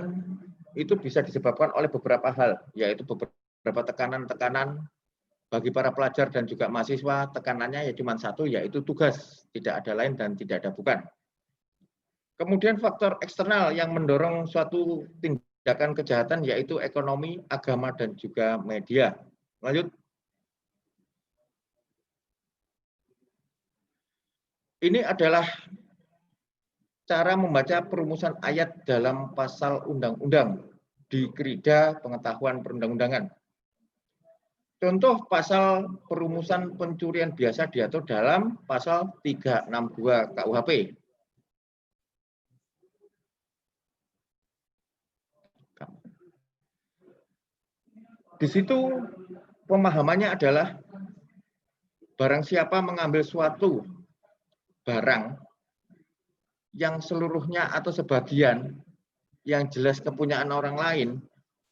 itu bisa disebabkan oleh beberapa hal, yaitu beberapa tekanan-tekanan bagi para pelajar dan juga mahasiswa. Tekanannya ya cuma satu, yaitu tugas, tidak ada lain dan tidak ada bukan. Kemudian faktor eksternal yang mendorong suatu tindakan kejahatan, yaitu ekonomi, agama, dan juga media. Lanjut. Ini adalah cara membaca perumusan ayat dalam pasal undang-undang di Krida Pengetahuan Perundang-undangan. Contoh pasal perumusan pencurian biasa diatur dalam pasal 362 KUHP. Di situ pemahamannya adalah barang siapa mengambil suatu barang yang seluruhnya atau sebagian yang jelas kepunyaan orang lain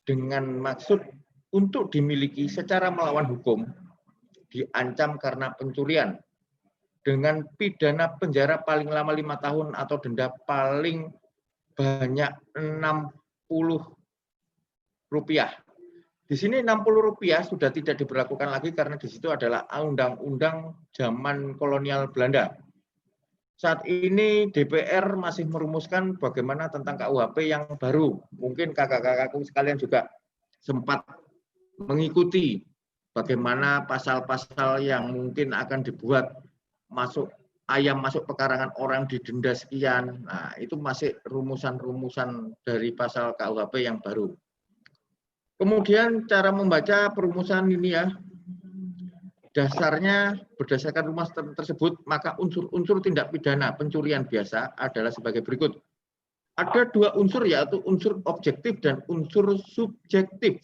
dengan maksud untuk dimiliki secara melawan hukum, diancam karena pencurian dengan pidana penjara paling lama 5 tahun atau denda paling banyak Rp60. Di sini Rp60 sudah tidak diberlakukan lagi karena di situ adalah undang-undang zaman kolonial Belanda. Saat ini DPR masih merumuskan bagaimana tentang KUHP yang baru. Mungkin kakak-kakakku sekalian juga sempat mengikuti bagaimana pasal-pasal yang mungkin akan dibuat masuk ayam masuk pekarangan orang didenda sekian. Nah, itu masih rumusan-rumusan dari pasal KUHP yang baru. Kemudian cara membaca perumusan ini ya, dasarnya berdasarkan rumus tersebut, maka unsur-unsur tindak pidana pencurian biasa adalah sebagai berikut. Ada dua unsur, yaitu unsur objektif dan unsur subjektif.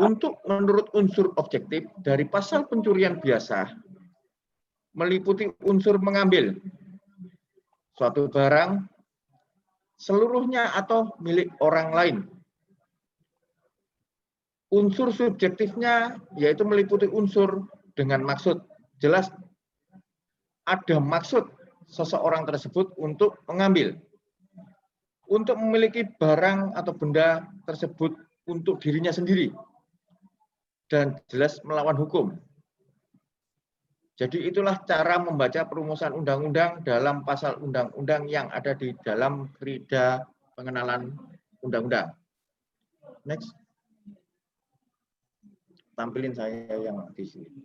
Untuk menurut unsur objektif, dari pasal pencurian biasa, meliputi unsur mengambil suatu barang, seluruhnya atau milik orang lain. Unsur subjektifnya yaitu meliputi unsur dengan maksud. Jelas ada maksud seseorang tersebut untuk mengambil, untuk memiliki barang atau benda tersebut untuk dirinya sendiri, dan jelas melawan hukum. Jadi itulah cara membaca perumusan undang-undang dalam pasal undang-undang yang ada di dalam Krida pengenalan undang-undang. Next. Tampilin saya yang di sini.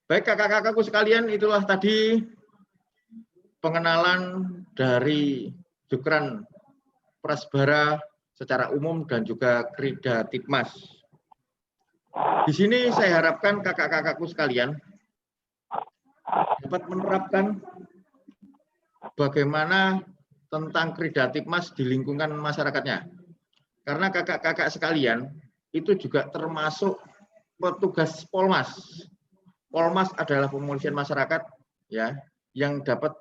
Baik kakak-kakakku sekalian, itulah tadi pengenalan dari Jukran Prasbara secara umum dan juga Krida Tikmas. Di sini saya harapkan kakak-kakakku sekalian dapat menerapkan bagaimana tentang Krida Tikmas di lingkungan masyarakatnya. Karena kakak-kakak sekalian itu juga termasuk petugas Polmas. Polmas adalah pemolisian masyarakat ya, yang dapat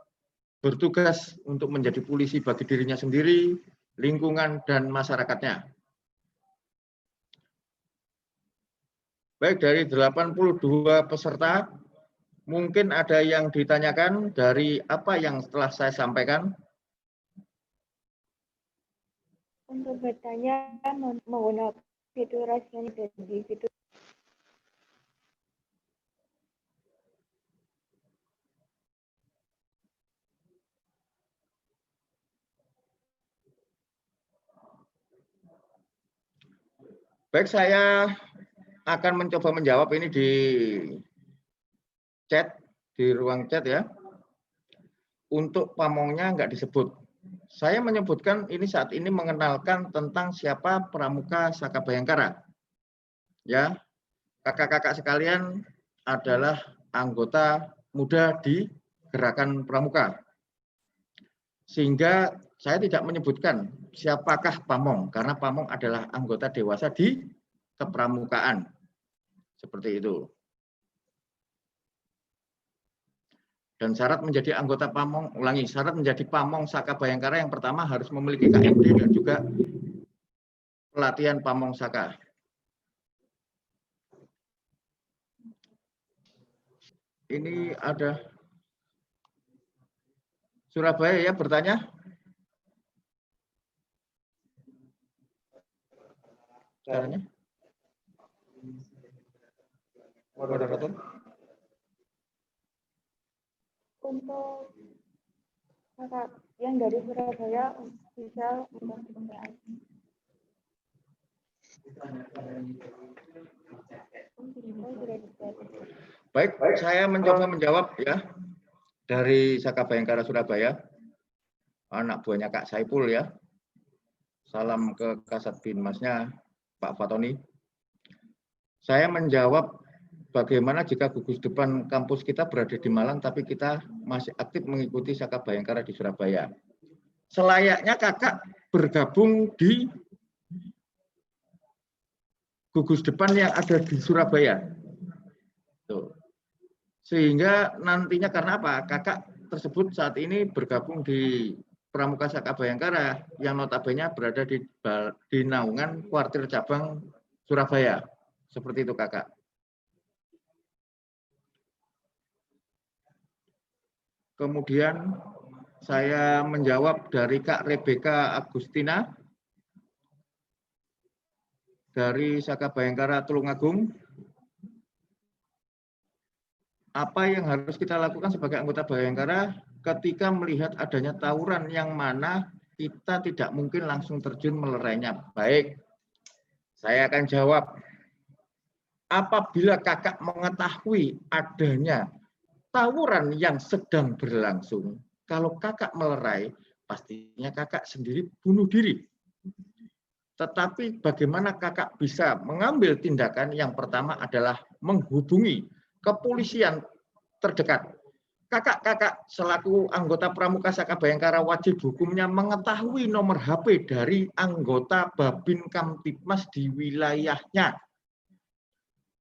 bertugas untuk menjadi polisi bagi dirinya sendiri, lingkungan dan masyarakatnya. Baik, dari 82 peserta, mungkin ada yang ditanyakan dari apa yang telah saya sampaikan. Untuk bertanya menggunakan fitur rasional di fitur Baik, saya akan mencoba menjawab ini di chat, di ruang chat ya. Untuk pamongnya nggak disebut. Saya menyebutkan ini saat ini mengenalkan tentang siapa Pramuka Saka Bhayangkara. Ya, kakak-kakak sekalian adalah anggota muda di Gerakan Pramuka. Sehingga saya tidak menyebutkan siapakah Pamong, karena Pamong adalah anggota dewasa di kepramukaan. Seperti itu. Dan syarat menjadi anggota Pamong, ulangi, syarat menjadi Pamong Saka Bhayangkara yang pertama harus memiliki KMD dan juga pelatihan Pamong Saka. Ini ada Surabaya ya bertanya. Caranya? Moderator. untuk kakak yang dari Surabaya bisa untuk pertanyaan. Baik, saya mencoba menjawab ya dari Saka Bhayangkara Surabaya, anak buahnya Kak Saipul ya. Salam ke Kasat Binmasnya Pak Fatoni. Saya menjawab bagaimana jika gugus depan kampus kita berada di Malang, tapi kita masih aktif mengikuti Saka Bhayangkara di Surabaya. Selayaknya kakak bergabung di gugus depan yang ada di Surabaya. Tuh. Sehingga nantinya karena apa? Kakak tersebut saat ini bergabung di Pramuka Saka Bhayangkara yang notabene berada di naungan kuartir cabang Surabaya. Seperti itu kakak. Kemudian saya menjawab dari Kak Rebeka Agustina dari Saka Bhayangkara Tulungagung. Apa yang harus kita lakukan sebagai anggota Bhayangkara ketika melihat adanya tawuran yang mana kita tidak mungkin langsung terjun melerainya? Baik, saya akan jawab. Apabila kakak mengetahui adanya tawuran yang sedang berlangsung, Kalau kakak melerai, pastinya kakak sendiri bunuh diri. Tetapi bagaimana kakak bisa mengambil tindakan? Yang pertama adalah menghubungi kepolisian terdekat. Kakak-kakak selaku anggota Pramuka Saka Bayangkara wajib hukumnya mengetahui nomor HP dari anggota Babin Kamtibmas di wilayahnya.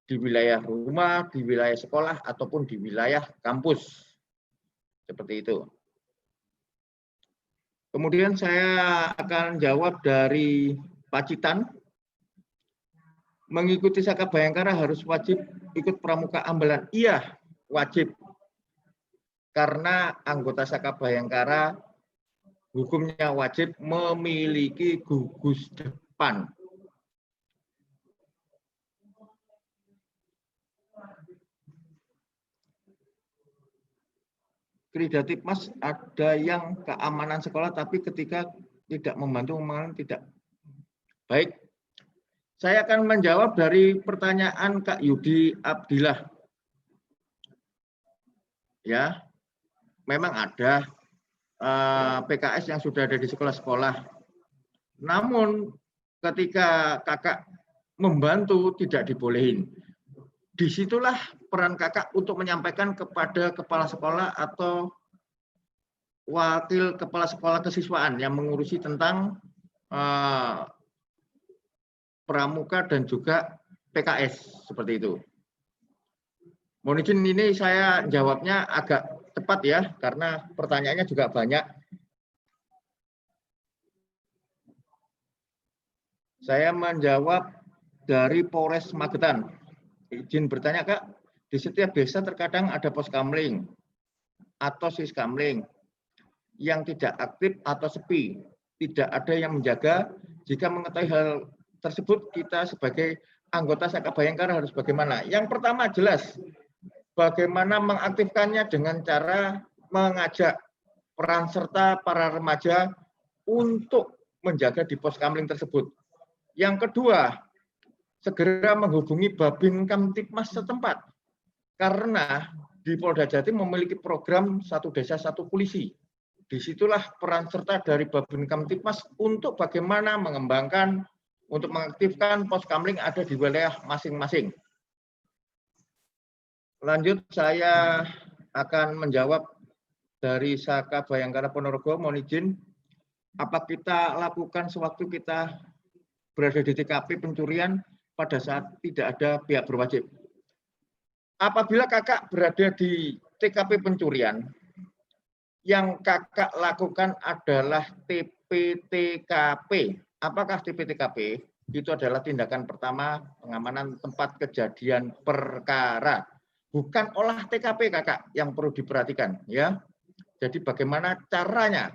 Di wilayah rumah, di wilayah sekolah, ataupun di wilayah kampus. Seperti itu. Kemudian saya akan jawab dari Pacitan. Mengikuti Saka Bayangkara harus wajib ikut Pramuka Ambalan. Iya, wajib. Karena anggota Saka Bayangkara hukumnya wajib memiliki gugus depan. Kridatipmas ada yang keamanan sekolah, tapi ketika tidak membantu tidak. Baik, saya akan menjawab dari pertanyaan Kak Yudi Abdillah. Ya, memang ada PKS yang sudah ada di sekolah-sekolah. Namun ketika kakak membantu tidak dibolehin. Disitulah peran kakak untuk menyampaikan kepada kepala sekolah atau wakil kepala sekolah kesiswaan yang mengurusi tentang pramuka dan juga PKS seperti itu. Mohon izin ini saya jawabnya agak cepat ya, karena pertanyaannya juga banyak. Saya menjawab dari Polres Magetan. Izin bertanya Kak, di setiap desa terkadang ada pos kamling atau siskamling yang tidak aktif atau sepi. Tidak ada yang menjaga. Jika mengetahui hal tersebut, kita sebagai anggota Saka Bayangkara harus bagaimana? Yang pertama jelas, bagaimana mengaktifkannya dengan cara mengajak peran serta para remaja untuk menjaga di pos kamling tersebut. Yang kedua, segera menghubungi Babin Kamtibmas setempat. Karena di Polda Jatim memiliki program satu desa satu polisi. Disitulah peran serta dari Babin Kamtibmas untuk bagaimana mengembangkan, untuk mengaktifkan pos kamling ada di wilayah masing-masing. Lanjut, saya akan menjawab dari Saka Bayangkara Ponorogo. Mohon izin, apa kita lakukan sewaktu kita berada di TKP pencurian pada saat tidak ada pihak berwajib? Apabila kakak berada di TKP pencurian, yang kakak lakukan adalah TPTKP. Apakah TPTKP? Itu adalah tindakan pertama pengamanan tempat kejadian perkara. Bukan olah TKP kakak yang perlu diperhatikan ya. Jadi bagaimana caranya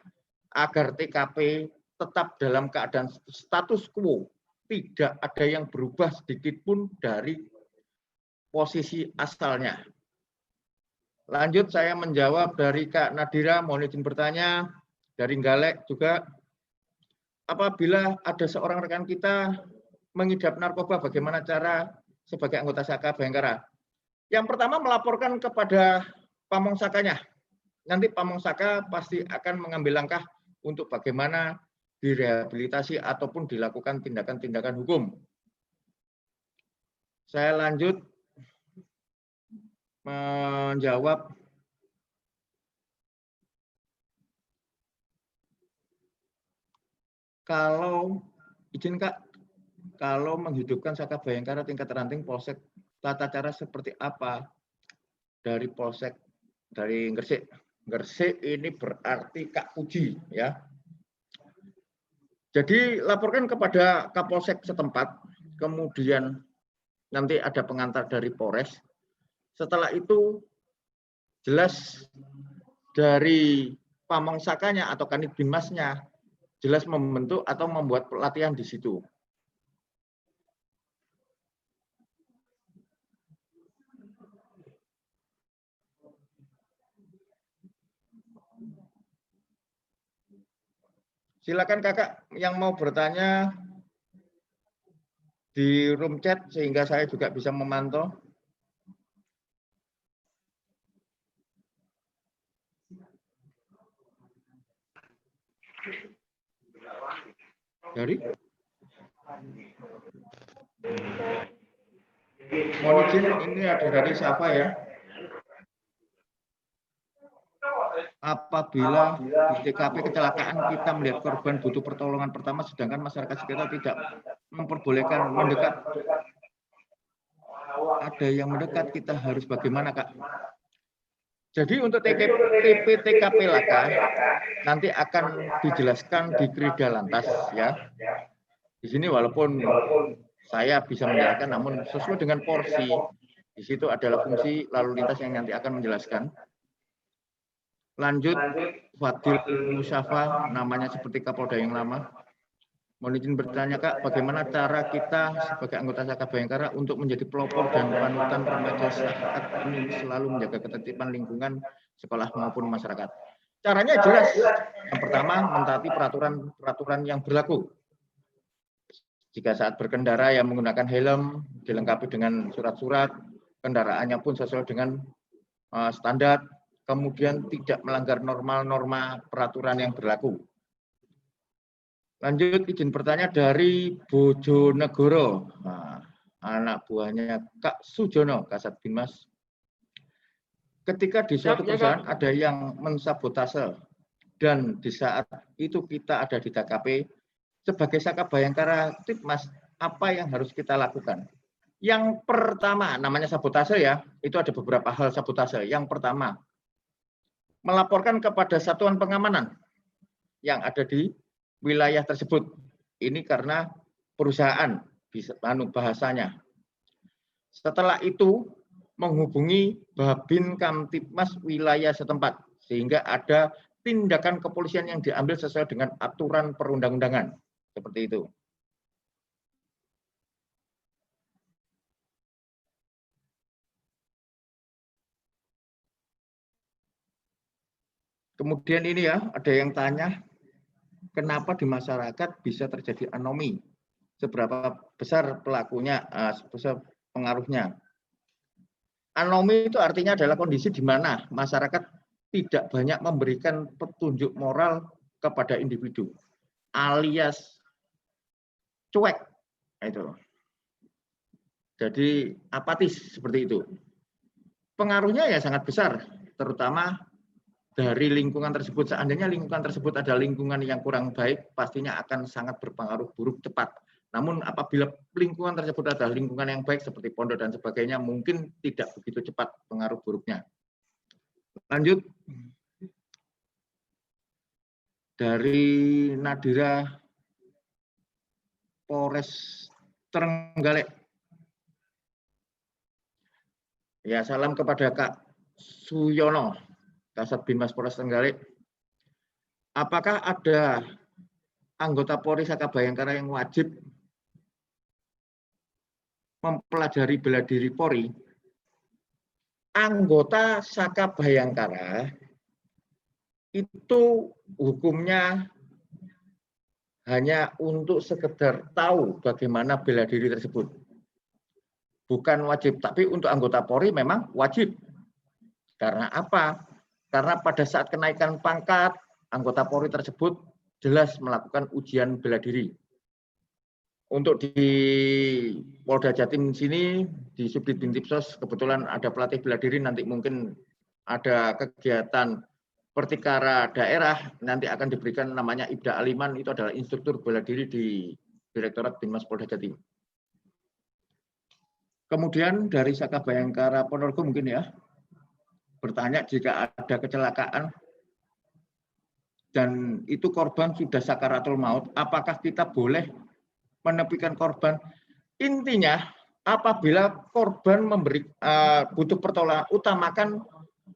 agar TKP tetap dalam keadaan status quo, tidak ada yang berubah sedikit pun dari posisi asalnya. Lanjut, saya menjawab dari Kak Nadira, mohon izin bertanya, dari Galek juga. Apabila ada seorang rekan kita mengidap narkoba, bagaimana cara sebagai anggota Saka Bayangkara? Yang pertama melaporkan kepada Pamong Sakanya. Nanti Pamong Saka pasti akan mengambil langkah untuk bagaimana direhabilitasi ataupun dilakukan tindakan-tindakan hukum. Saya lanjut menjawab kalau izin Kak, kalau menghidupkan Saka Bayangkara tingkat ranting Polsek, tata cara seperti apa? Dari Polsek dari Gresik. Gresik ini berarti Kak Puji ya. Jadi laporkan kepada Kapolsek setempat, kemudian nanti ada pengantar dari Polres. Setelah itu jelas dari Pamong Sakanya atau Kanit Binmasnya jelas membentuk atau membuat pelatihan di situ. Silakan kakak yang mau bertanya di room chat sehingga saya juga bisa memantau. Dari? Mohon izin, ini ada dari siapa ya? Apabila di TKP kecelakaan kita melihat korban butuh pertolongan pertama, sedangkan masyarakat sekitar tidak memperbolehkan mendekat. Ada yang mendekat, kita harus bagaimana, Kak? Jadi untuk TP-TKP Laka nanti akan dijelaskan di Krida Lantas ya. Di sini walaupun saya bisa menjelaskan, namun sesuai dengan porsi di situ adalah fungsi lalu lintas yang nanti akan menjelaskan. Lanjut, Fadil Musyafa, namanya seperti Kapolda yang lama. Mohon izin bertanya, Kak, bagaimana cara kita sebagai anggota Saka Bayangkara untuk menjadi pelopor dan panutan remaja saat ini selalu menjaga ketertiban lingkungan sekolah maupun masyarakat? Caranya jelas. Yang pertama, mentaati peraturan yang berlaku. Jika saat berkendara yang menggunakan helm, dilengkapi dengan surat-surat, kendaraannya pun sesuai dengan standar, kemudian tidak melanggar norma peraturan yang berlaku. Lanjut, izin bertanya dari Bojonegoro, anak buahnya Kak Sujono, Kasat Binmas. Ketika di suatu perusahaan ada yang mensabotase dan di saat itu kita ada di TKP, sebagai Saka Bayangkara Tipmas, apa yang harus kita lakukan? Yang pertama, namanya sabotase ya, itu ada beberapa hal sabotase. Yang pertama, melaporkan kepada satuan pengamanan yang ada di wilayah tersebut. Ini karena perusahaan, bahasanya. Setelah itu, menghubungi Babin Kamtipmas wilayah setempat, sehingga ada tindakan kepolisian yang diambil sesuai dengan aturan perundang-undangan. Seperti itu. Kemudian ini ya, ada yang tanya, kenapa di masyarakat bisa terjadi anomi? Seberapa besar pelakunya, besar pengaruhnya? Anomi itu artinya adalah kondisi di mana masyarakat tidak banyak memberikan petunjuk moral kepada individu, alias cuek. Itu. Jadi apatis seperti itu. Pengaruhnya ya sangat besar, terutama dari lingkungan tersebut. Seandainya lingkungan tersebut adalah lingkungan yang kurang baik, pastinya akan sangat berpengaruh buruk cepat. Namun apabila lingkungan tersebut adalah lingkungan yang baik seperti pondok dan sebagainya, mungkin tidak begitu cepat pengaruh buruknya. Lanjut. Dari Nadira Polres Trenggalek. Ya, salam kepada Kak Suyono, Kasat Binmas Polres Trenggalek. Apakah ada anggota Polri Saka Bayangkara yang wajib mempelajari bela diri Polri? Anggota Saka Bayangkara itu hukumnya hanya untuk sekedar tahu bagaimana bela diri tersebut. Bukan wajib, tapi untuk anggota Polri memang wajib. Karena apa? Karena pada saat kenaikan pangkat, anggota Polri tersebut jelas melakukan ujian bela diri. Untuk di Polda Jatim sini, di Subdit Bintipsos, kebetulan ada pelatih bela diri, nanti mungkin ada kegiatan pertikara daerah, nanti akan diberikan namanya Ibda Aliman, itu adalah instruktur bela diri di Direktorat Binmas Polda Jatim. Kemudian dari Saka Bayangkara Ponorogo mungkin ya, bertanya jika ada kecelakaan dan itu korban sudah sakaratul maut, apakah kita boleh menepikan korban? Intinya, apabila korban butuh pertolongan, utamakan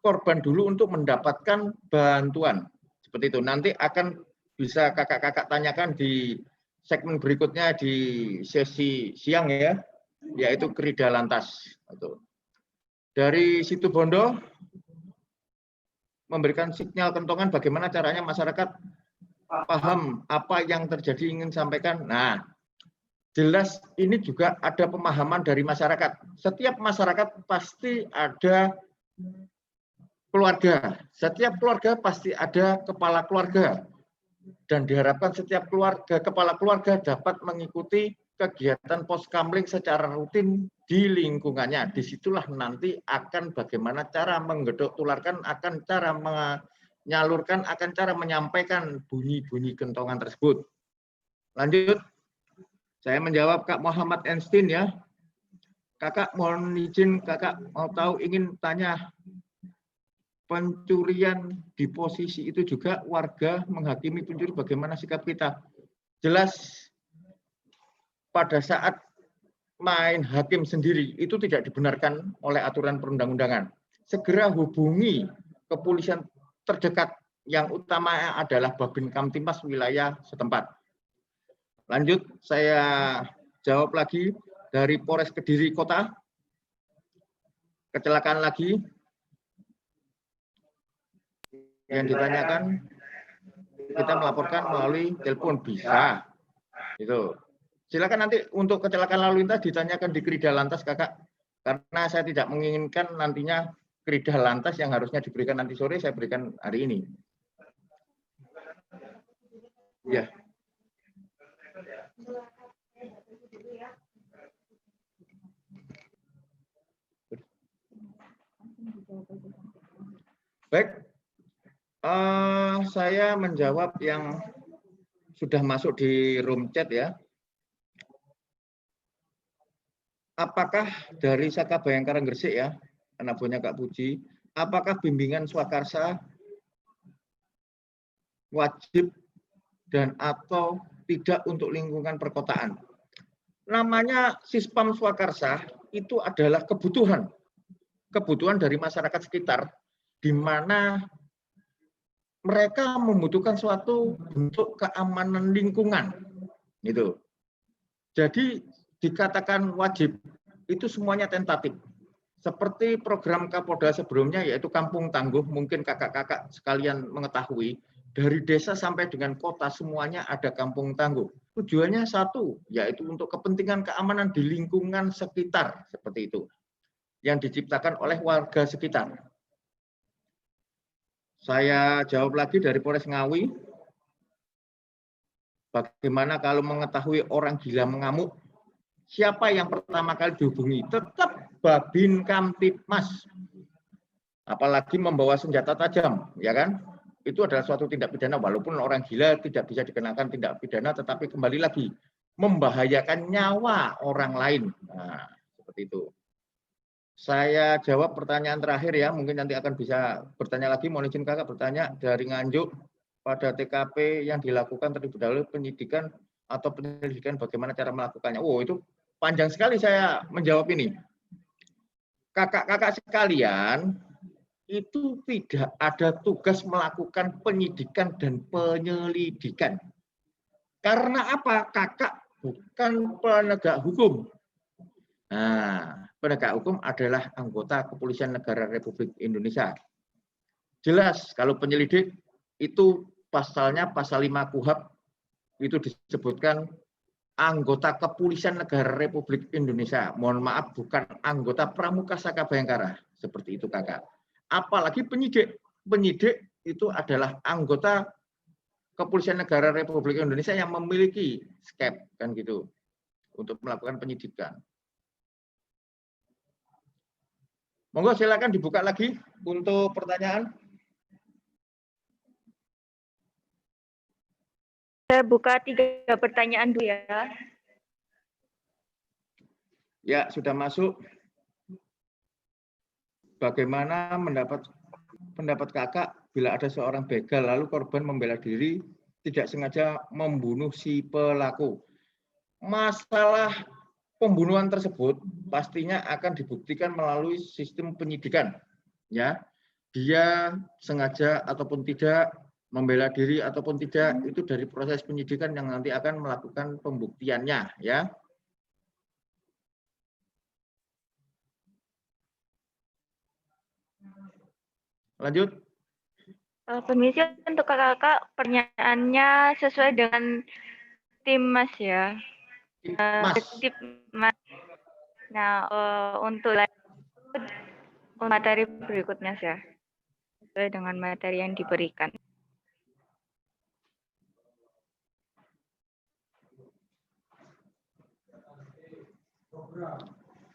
korban dulu untuk mendapatkan bantuan. Seperti itu. Nanti akan bisa kakak-kakak tanyakan di segmen berikutnya di sesi siang ya, yaitu Krida Lantas. Dari Situbondo, memberikan sinyal kentongan bagaimana caranya masyarakat paham apa yang terjadi ingin sampaikan. Nah, jelas ini juga ada pemahaman dari masyarakat. Setiap masyarakat pasti ada keluarga. Setiap keluarga pasti ada kepala keluarga. dan diharapkan setiap kepala keluarga dapat mengikuti kegiatan poskamling secara rutin di lingkungannya. Disitulah nanti akan bagaimana cara menggedok tularkan, akan cara menyalurkan, akan cara menyampaikan bunyi-bunyi kentongan tersebut. Lanjut, saya menjawab Kak Muhammad Einstein ya. Kakak mohon izin, kakak mau tahu, ingin tanya, pencurian di posisi itu juga warga menghakimi pencuri, bagaimana sikap kita? Jelas pada saat main hakim sendiri itu tidak dibenarkan oleh aturan perundang-undangan. Segera hubungi kepolisian terdekat, yang utama adalah Babin Kamtimas wilayah setempat. Lanjut, saya jawab lagi dari Polres Kediri Kota. Kecelakaan lagi yang ditanyakan, kita melaporkan melalui telepon bisa. Itu. Silakan nanti untuk kecelakaan lalu lintas ditanyakan di Krida Lantas, Kakak. Karena saya tidak menginginkan nantinya Krida Lantas yang harusnya diberikan nanti sore, saya berikan hari ini. Ya. Baik, saya menjawab yang sudah masuk di room chat ya. Apakah dari Saka Bayangkara Gresik ya, anak buahnya Kak Puji, apakah bimbingan swakarsa wajib dan atau tidak untuk lingkungan perkotaan? Namanya Sispam Swakarsa itu adalah kebutuhan dari masyarakat sekitar, di mana mereka membutuhkan suatu bentuk keamanan lingkungan, gitu. Jadi dikatakan wajib itu semuanya tentatif. Seperti program Kapolda sebelumnya yaitu Kampung Tangguh, mungkin kakak-kakak sekalian mengetahui, dari desa sampai dengan kota semuanya ada Kampung Tangguh. Tujuannya satu, yaitu untuk kepentingan keamanan di lingkungan sekitar, seperti itu, yang diciptakan oleh warga sekitar. Saya jawab lagi dari Polres Ngawi. Bagaimana kalau mengetahui orang gila mengamuk? Siapa yang pertama kali dihubungi? Tetap Babin Kamtibmas. Apalagi membawa senjata tajam, ya kan? Itu adalah suatu tindak pidana, walaupun orang gila tidak bisa dikenakan tindak pidana, tetapi kembali lagi membahayakan nyawa orang lain. Nah, seperti itu. Saya jawab pertanyaan terakhir ya, mungkin nanti akan bisa bertanya lagi. Mohon izin kakak bertanya, dari Nganjuk pada TKP yang dilakukan terlebih dahulu penyidikan atau penyelidikan, bagaimana cara melakukannya? Oh, itu panjang sekali saya menjawab ini. Kakak-kakak sekalian, itu tidak ada tugas melakukan penyidikan dan penyelidikan. Karena apa? Kakak bukan penegak hukum. Nah, penegak hukum adalah anggota Kepolisian Negara Republik Indonesia. Jelas, kalau penyelidik itu pasalnya pasal 5 KUHP itu disebutkan anggota Kepolisian Negara Republik Indonesia. Mohon maaf, bukan anggota Pramuka Saka Bayangkara. Seperti itu, kakak. Apalagi penyidik. Penyidik itu adalah anggota Kepolisian Negara Republik Indonesia yang memiliki SCAP, kan gitu, untuk melakukan penyidikan. Monggo silakan dibuka lagi untuk pertanyaan. Saya buka 3 pertanyaan dulu ya. Ya, sudah masuk. Bagaimana pendapat kakak bila ada seorang begal lalu korban membela diri tidak sengaja membunuh si pelaku? Masalah pembunuhan tersebut pastinya akan dibuktikan melalui sistem penyidikan. Ya, dia sengaja ataupun tidak, membela diri ataupun tidak, itu dari proses penyidikan yang nanti akan melakukan pembuktiannya, ya. Lanjut. Permisi untuk kakak-kakak, pertanyaannya sesuai dengan tim Mas ya. Tim Mas. Nah, untuk materi berikutnya ya, sesuai dengan materi yang diberikan.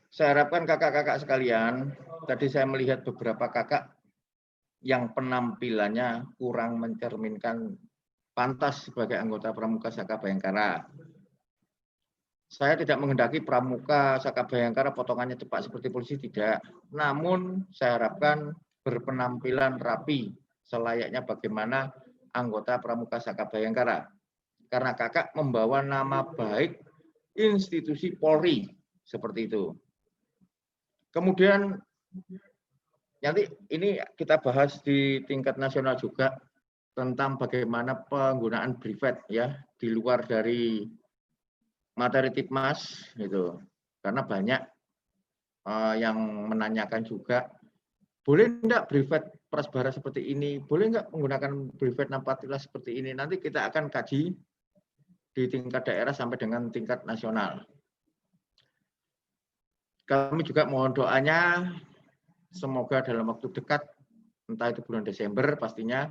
Saya harapkan kakak-kakak sekalian, tadi saya melihat beberapa kakak yang penampilannya kurang mencerminkan pantas sebagai anggota Pramuka Saka Bhayangkara. Saya tidak menghendaki Pramuka Saka Bhayangkara potongannya cepat seperti polisi, tidak. Namun saya harapkan berpenampilan rapi, selayaknya bagaimana anggota Pramuka Saka Bhayangkara. Karena kakak membawa nama baik institusi Polri, seperti itu. Kemudian nanti ini kita bahas di tingkat nasional juga tentang bagaimana penggunaan privat ya di luar dari materi Tipmas gitu. Karena banyak yang menanyakan juga, boleh enggak privat Prasbara seperti ini? Boleh enggak menggunakan privat Napatila seperti ini? Nanti kita akan kaji di tingkat daerah sampai dengan tingkat nasional. Kami juga mohon doanya, semoga dalam waktu dekat, entah itu bulan Desember pastinya,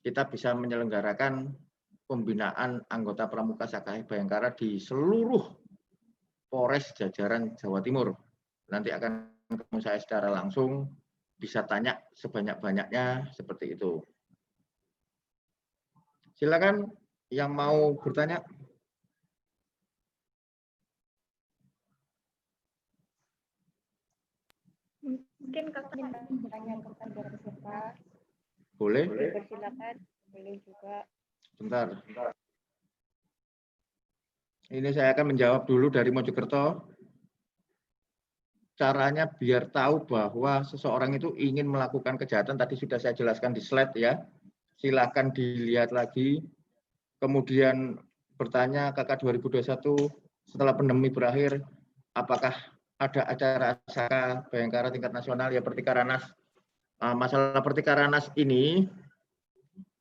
kita bisa menyelenggarakan pembinaan anggota Pramuka Saka Bhayangkara di seluruh Polres jajaran Jawa Timur. Nanti akan ketemu saya secara langsung, bisa tanya sebanyak-banyaknya seperti itu. Silakan yang mau bertanya. Mungkin kakak bertanya kepada peserta. Boleh? Dipersilakan, boleh juga. Bentar. Ini saya akan menjawab dulu dari Mojokerto. Caranya biar tahu bahwa seseorang itu ingin melakukan kejahatan, tadi sudah saya jelaskan di slide ya. Silakan dilihat lagi. Kemudian bertanya kakak 2021 setelah pandemi berakhir, apakah ada acara Saka Bhayangkara tingkat nasional ya Pertikaranas. Masalah Pertikaranas ini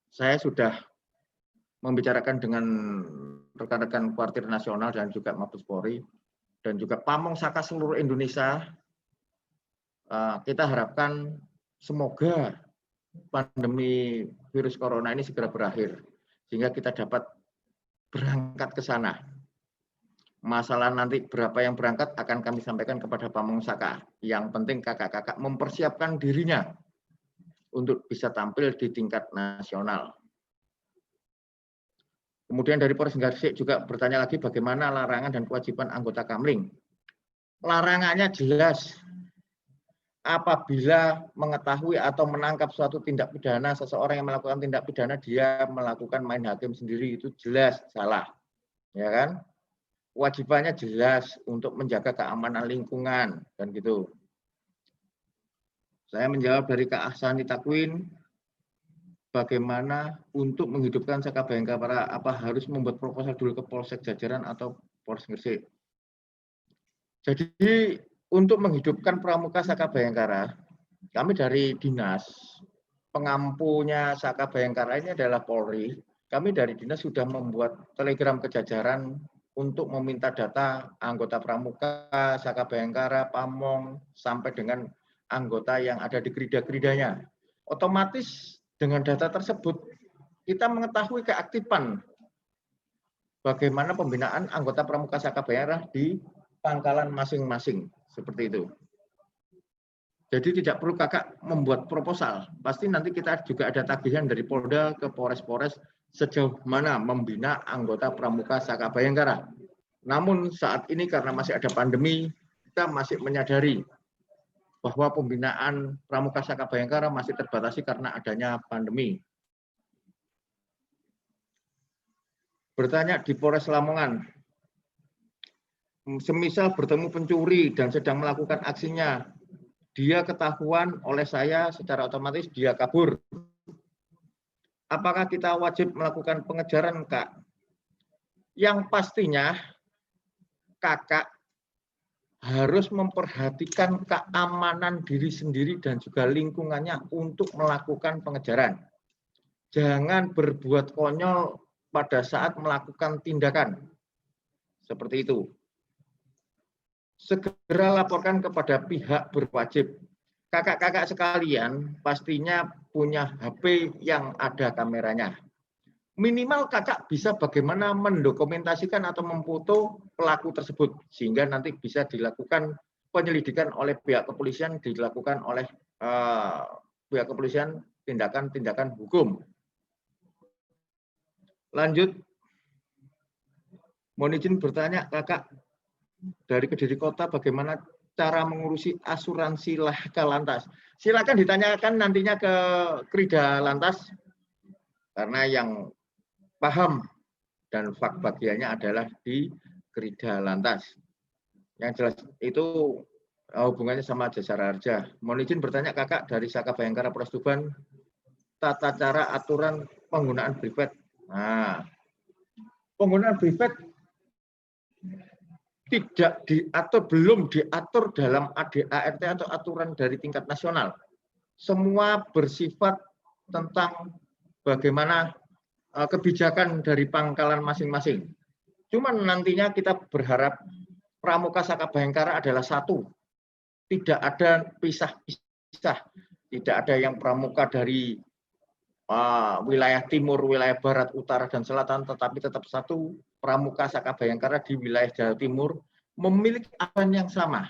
saya sudah membicarakan dengan rekan-rekan kuartir nasional dan juga Mabes Polri dan juga Pamong Saka seluruh Indonesia. Kita harapkan semoga pandemi virus corona ini segera berakhir sehingga kita dapat berangkat ke sana. Masalah nanti berapa yang berangkat akan kami sampaikan kepada Pamong Saka. Yang penting kakak-kakak mempersiapkan dirinya untuk bisa tampil di tingkat nasional. Kemudian dari Polres Gresik juga bertanya lagi bagaimana larangan dan kewajiban anggota Kamling. Larangannya jelas. Apabila mengetahui atau menangkap suatu tindak pidana, seseorang yang melakukan tindak pidana, dia melakukan main hakim sendiri, itu jelas salah. Ya kan? Kewajibannya jelas untuk menjaga keamanan lingkungan dan gitu. Saya menjawab dari Kak Ahsani Takwin, bagaimana untuk menghidupkan Saka Bhayangkara, apa harus membuat proposal dulu ke Polsek Jajaran atau Polres Gresik? Jadi untuk menghidupkan Pramuka Saka Bhayangkara, kami dari dinas pengampunya Saka Bhayangkara ini adalah Polri. Kami dari dinas sudah membuat telegram ke jajaran untuk meminta data anggota Pramuka, Saka Bhayangkara, Pamong, sampai dengan anggota yang ada di gerida-geridanya. Otomatis dengan data tersebut, kita mengetahui keaktifan bagaimana pembinaan anggota Pramuka Saka Bhayangkara di pangkalan masing-masing, seperti itu. Jadi tidak perlu kakak membuat proposal, pasti nanti kita juga ada tagihan dari Polda ke Polres-Polres sejauh mana membina anggota Pramuka Saka Bhayangkara. Namun saat ini karena masih ada pandemi, kita masih menyadari bahwa pembinaan Pramuka Saka Bhayangkara masih terbatasi karena adanya pandemi. Bertanya di Polres Lamongan, semisal bertemu pencuri dan sedang melakukan aksinya, dia ketahuan oleh saya, secara otomatis dia kabur. Apakah kita wajib melakukan pengejaran, Kak? Yang pastinya kakak harus memperhatikan keamanan diri sendiri dan juga lingkungannya untuk melakukan pengejaran. Jangan berbuat konyol pada saat melakukan tindakan. Seperti itu. Segera laporkan kepada pihak berwajib. Kakak-kakak sekalian pastinya punya HP yang ada kameranya. minimal kakak bisa bagaimana mendokumentasikan atau memfoto pelaku tersebut sehingga nanti bisa dilakukan penyelidikan oleh pihak kepolisian, dilakukan oleh pihak kepolisian tindakan-tindakan hukum. Lanjut, mohon izin bertanya kakak dari Kediri Kota bagaimana cara mengurusi asuransi laka lantas. Silakan ditanyakan nantinya ke Krida Lantas karena yang paham dan fak bagiannya adalah di Krida Lantas. Yang jelas itu hubungannya sama Jasara Harja. Mohon izin bertanya kakak dari Saka Bayangkara Polres Tuban, tata cara aturan penggunaan privat. Nah, penggunaan privat tidak diatur, belum diatur dalam ADART atau aturan dari tingkat nasional. Semua bersifat tentang bagaimana kebijakan dari pangkalan masing-masing. Cuman nantinya kita berharap Pramuka Saka Bayangkara adalah satu. Tidak ada pisah-pisah. Tidak ada yang pramuka dari wilayah timur, wilayah barat, utara, dan selatan, tetapi tetap satu Pramuka Saka Bayangkara di wilayah Jawa Timur memiliki aturan yang sama.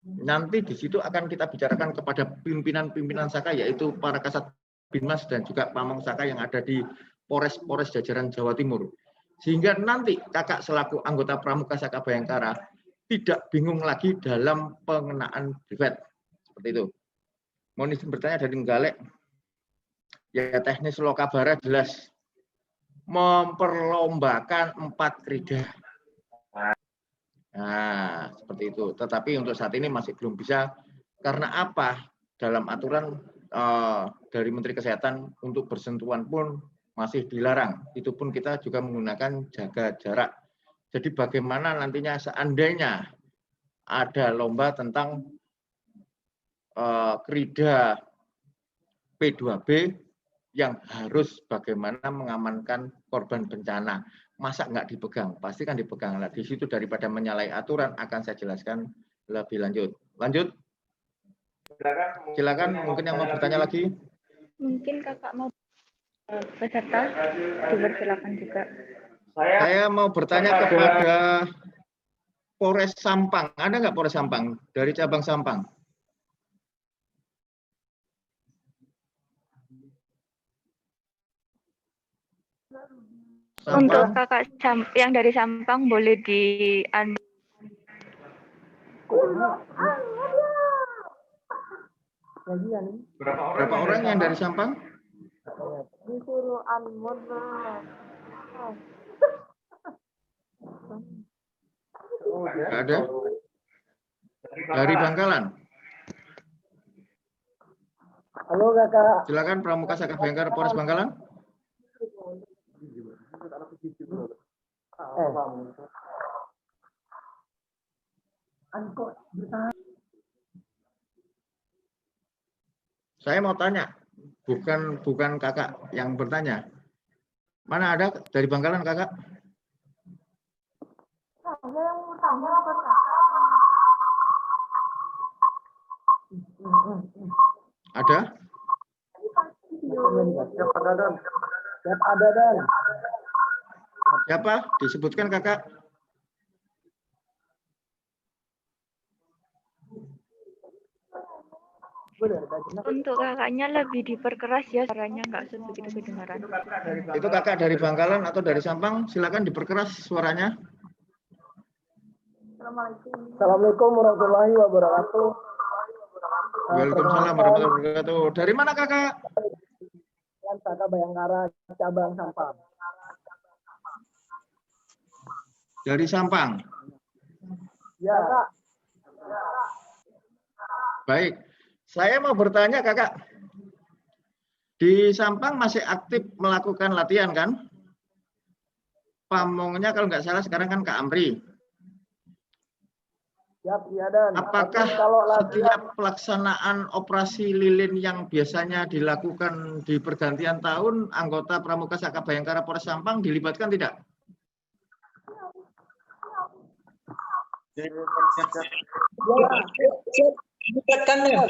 Nanti di situ akan kita bicarakan kepada pimpinan-pimpinan Saka, yaitu para Kasat Binmas dan juga Pamong Saka yang ada di Polres jajaran Jawa Timur. Sehingga nanti kakak selaku anggota Pramuka Saka Bayangkara tidak bingung lagi dalam pengenaan privat. Seperti itu. Mohon izin bertanya dari Nggalek. Ya teknis Lokabara jelas memperlombakan 4 krida. Nah, seperti itu. Tetapi untuk saat ini masih belum bisa. Karena apa? Dalam aturan dari Menteri Kesehatan untuk bersentuhan pun masih dilarang. Itu pun kita juga menggunakan jaga jarak. Jadi bagaimana nantinya seandainya ada lomba tentang krida P2B yang harus bagaimana mengamankan korban bencana. Masa nggak dipegang? Pasti kan dipegang. Nah, di situ daripada menyalahi aturan akan saya jelaskan lebih lanjut. Lanjut. Silakan mungkin yang mau bertanya lagi. Mungkin kakak mau peserta dipersilakan juga. Saya mau bertanya kepada Polres Sampang. Ada nggak Polres Sampang? Dari cabang Sampang. Untuk kakak yang dari Sampang boleh di Berapa orang yang dari Sampang? disuruh unmute. Nggak ada. Dari Bangkalan. Halo kakak. Silakan Pramuka Saka Bayangkara Polres Bangkalan. Saya mau tanya, bukan kakak yang bertanya. Mana ada dari Bangkalan kakak? Ada? Siapa? Disebutkan kakak. Untuk kakaknya lebih diperkeras ya, suaranya nggak sebegitu kedengaran. Itu kakak dari Bangkalan atau dari Sampang? Silakan diperkeras suaranya. Assalamualaikum warahmatullahi wabarakatuh. Waalaikumsalam warahmatullahi wabarakatuh. Dari mana kakak? Saka Bayangkara cabang Sampang. Dari Sampang. Ya. Baik. Saya mau bertanya kakak. Di Sampang masih aktif melakukan latihan kan? Pamongnya kalau nggak salah sekarang kan Kak Amri. Siap, iya dan. Apakah setiap pelaksanaan operasi lilin yang biasanya dilakukan di pergantian tahun, anggota Pramuka Saka Bayangkara Polres Sampang dilibatkan tidak? Dilibatkan ya.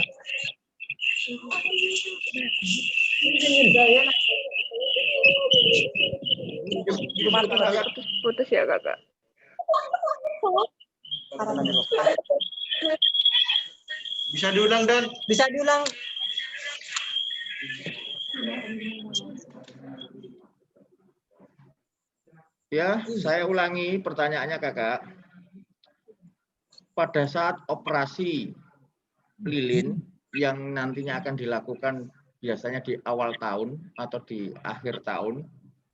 Putus ya kakak. Bisa diulang, Dan? Bisa diulang. Ya, saya ulangi pertanyaannya, Kakak. Pada saat operasi lilin yang nantinya akan dilakukan biasanya di awal tahun atau di akhir tahun,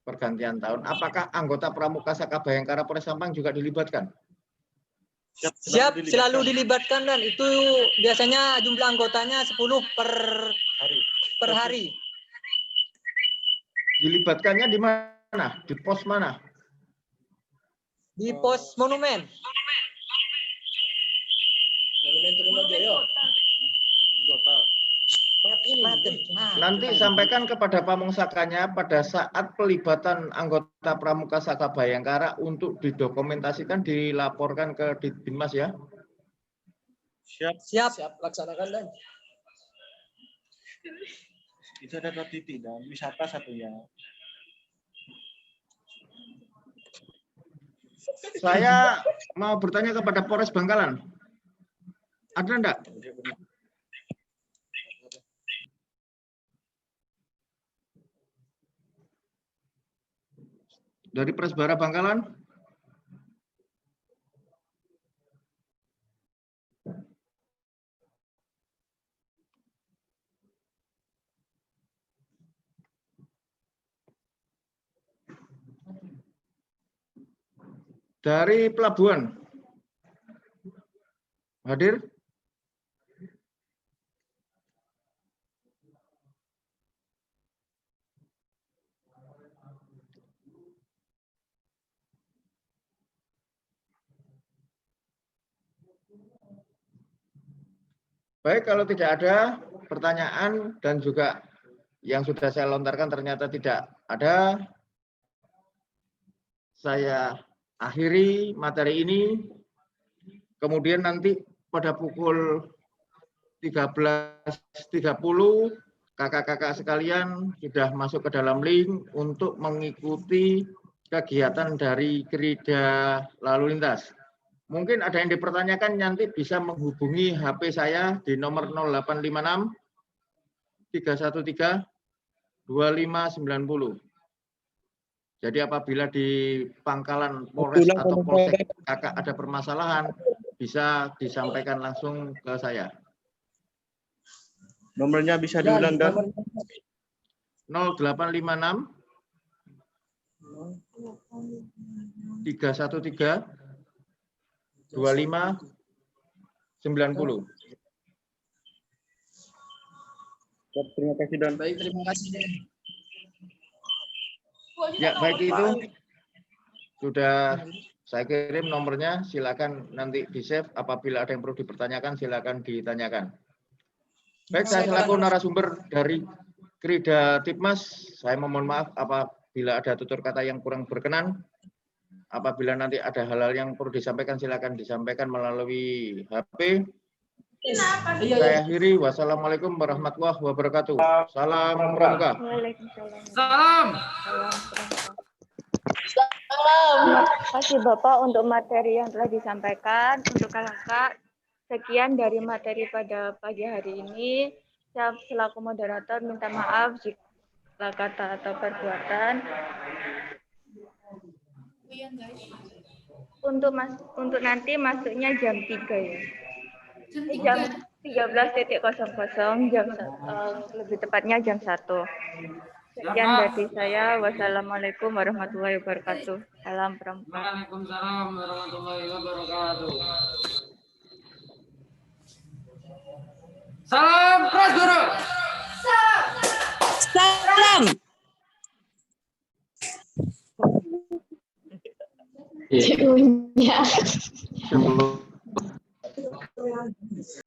pergantian tahun, apakah anggota Pramuka Saka Bayangkara Polres Sampang juga dilibatkan? Siap, selalu dilibatkan dan itu biasanya jumlah anggotanya 10 per hari. Dilibatkannya di mana? Di pos mana? Di pos monumen. Nanti sampaikan kepada Pamungsakanya pada saat pelibatan anggota Pramuka Saka Bayangkara untuk didokumentasikan, dilaporkan ke Ditbinmas ya. Siap, laksanakan dan. Itu ada 2 titik dan wisata satunya. Saya mau bertanya kepada Polres Bangkalan. Ada enggak? Dari Presbara Bangkalan? Dari pelabuhan? Hadir? Baik, kalau tidak ada pertanyaan dan juga yang sudah saya lontarkan ternyata tidak ada, saya akhiri materi ini. Kemudian nanti pada pukul 13.30 kakak-kakak sekalian sudah masuk ke dalam link untuk mengikuti kegiatan dari Krida Lalu Lintas. Mungkin ada yang dipertanyakan, nanti bisa menghubungi HP saya di nomor 0856 313 2590. Jadi apabila di Pangkalan Polres atau Polsek kakak ada permasalahan, bisa disampaikan langsung ke saya. Nomornya bisa diulang, Dan? 0856 313 2590. Terima kasih, Dan. Baik, terima kasih. Ya, baik, itu sudah saya kirim nomornya, silakan nanti di-save. Apabila ada yang perlu dipertanyakan, silakan ditanyakan. Baik, saya selaku narasumber dari Krida Tipmas, saya mohon maaf apabila ada tutur kata yang kurang berkenan. Apabila nanti ada hal-hal yang perlu disampaikan, silakan disampaikan melalui HP. Saya akhiri. Wassalamualaikum warahmatullahi wabarakatuh. Salam Pramuka. Waalaikumsalam. Salam. Terima kasih Bapak untuk materi yang telah disampaikan. Untuk kakak, sekian dari materi pada pagi hari ini. Saya selaku moderator minta maaf jika kata atau perbuatan. Untuk nanti masuknya jam 3 ya. Jam 13.00, lebih tepatnya jam 1. Sekian dari saya. Wassalamualaikum warahmatullahi wabarakatuh. Salam Pramuka. Waalaikumsalam warahmatullahi wabarakatuh. Salam keras guru. Punya.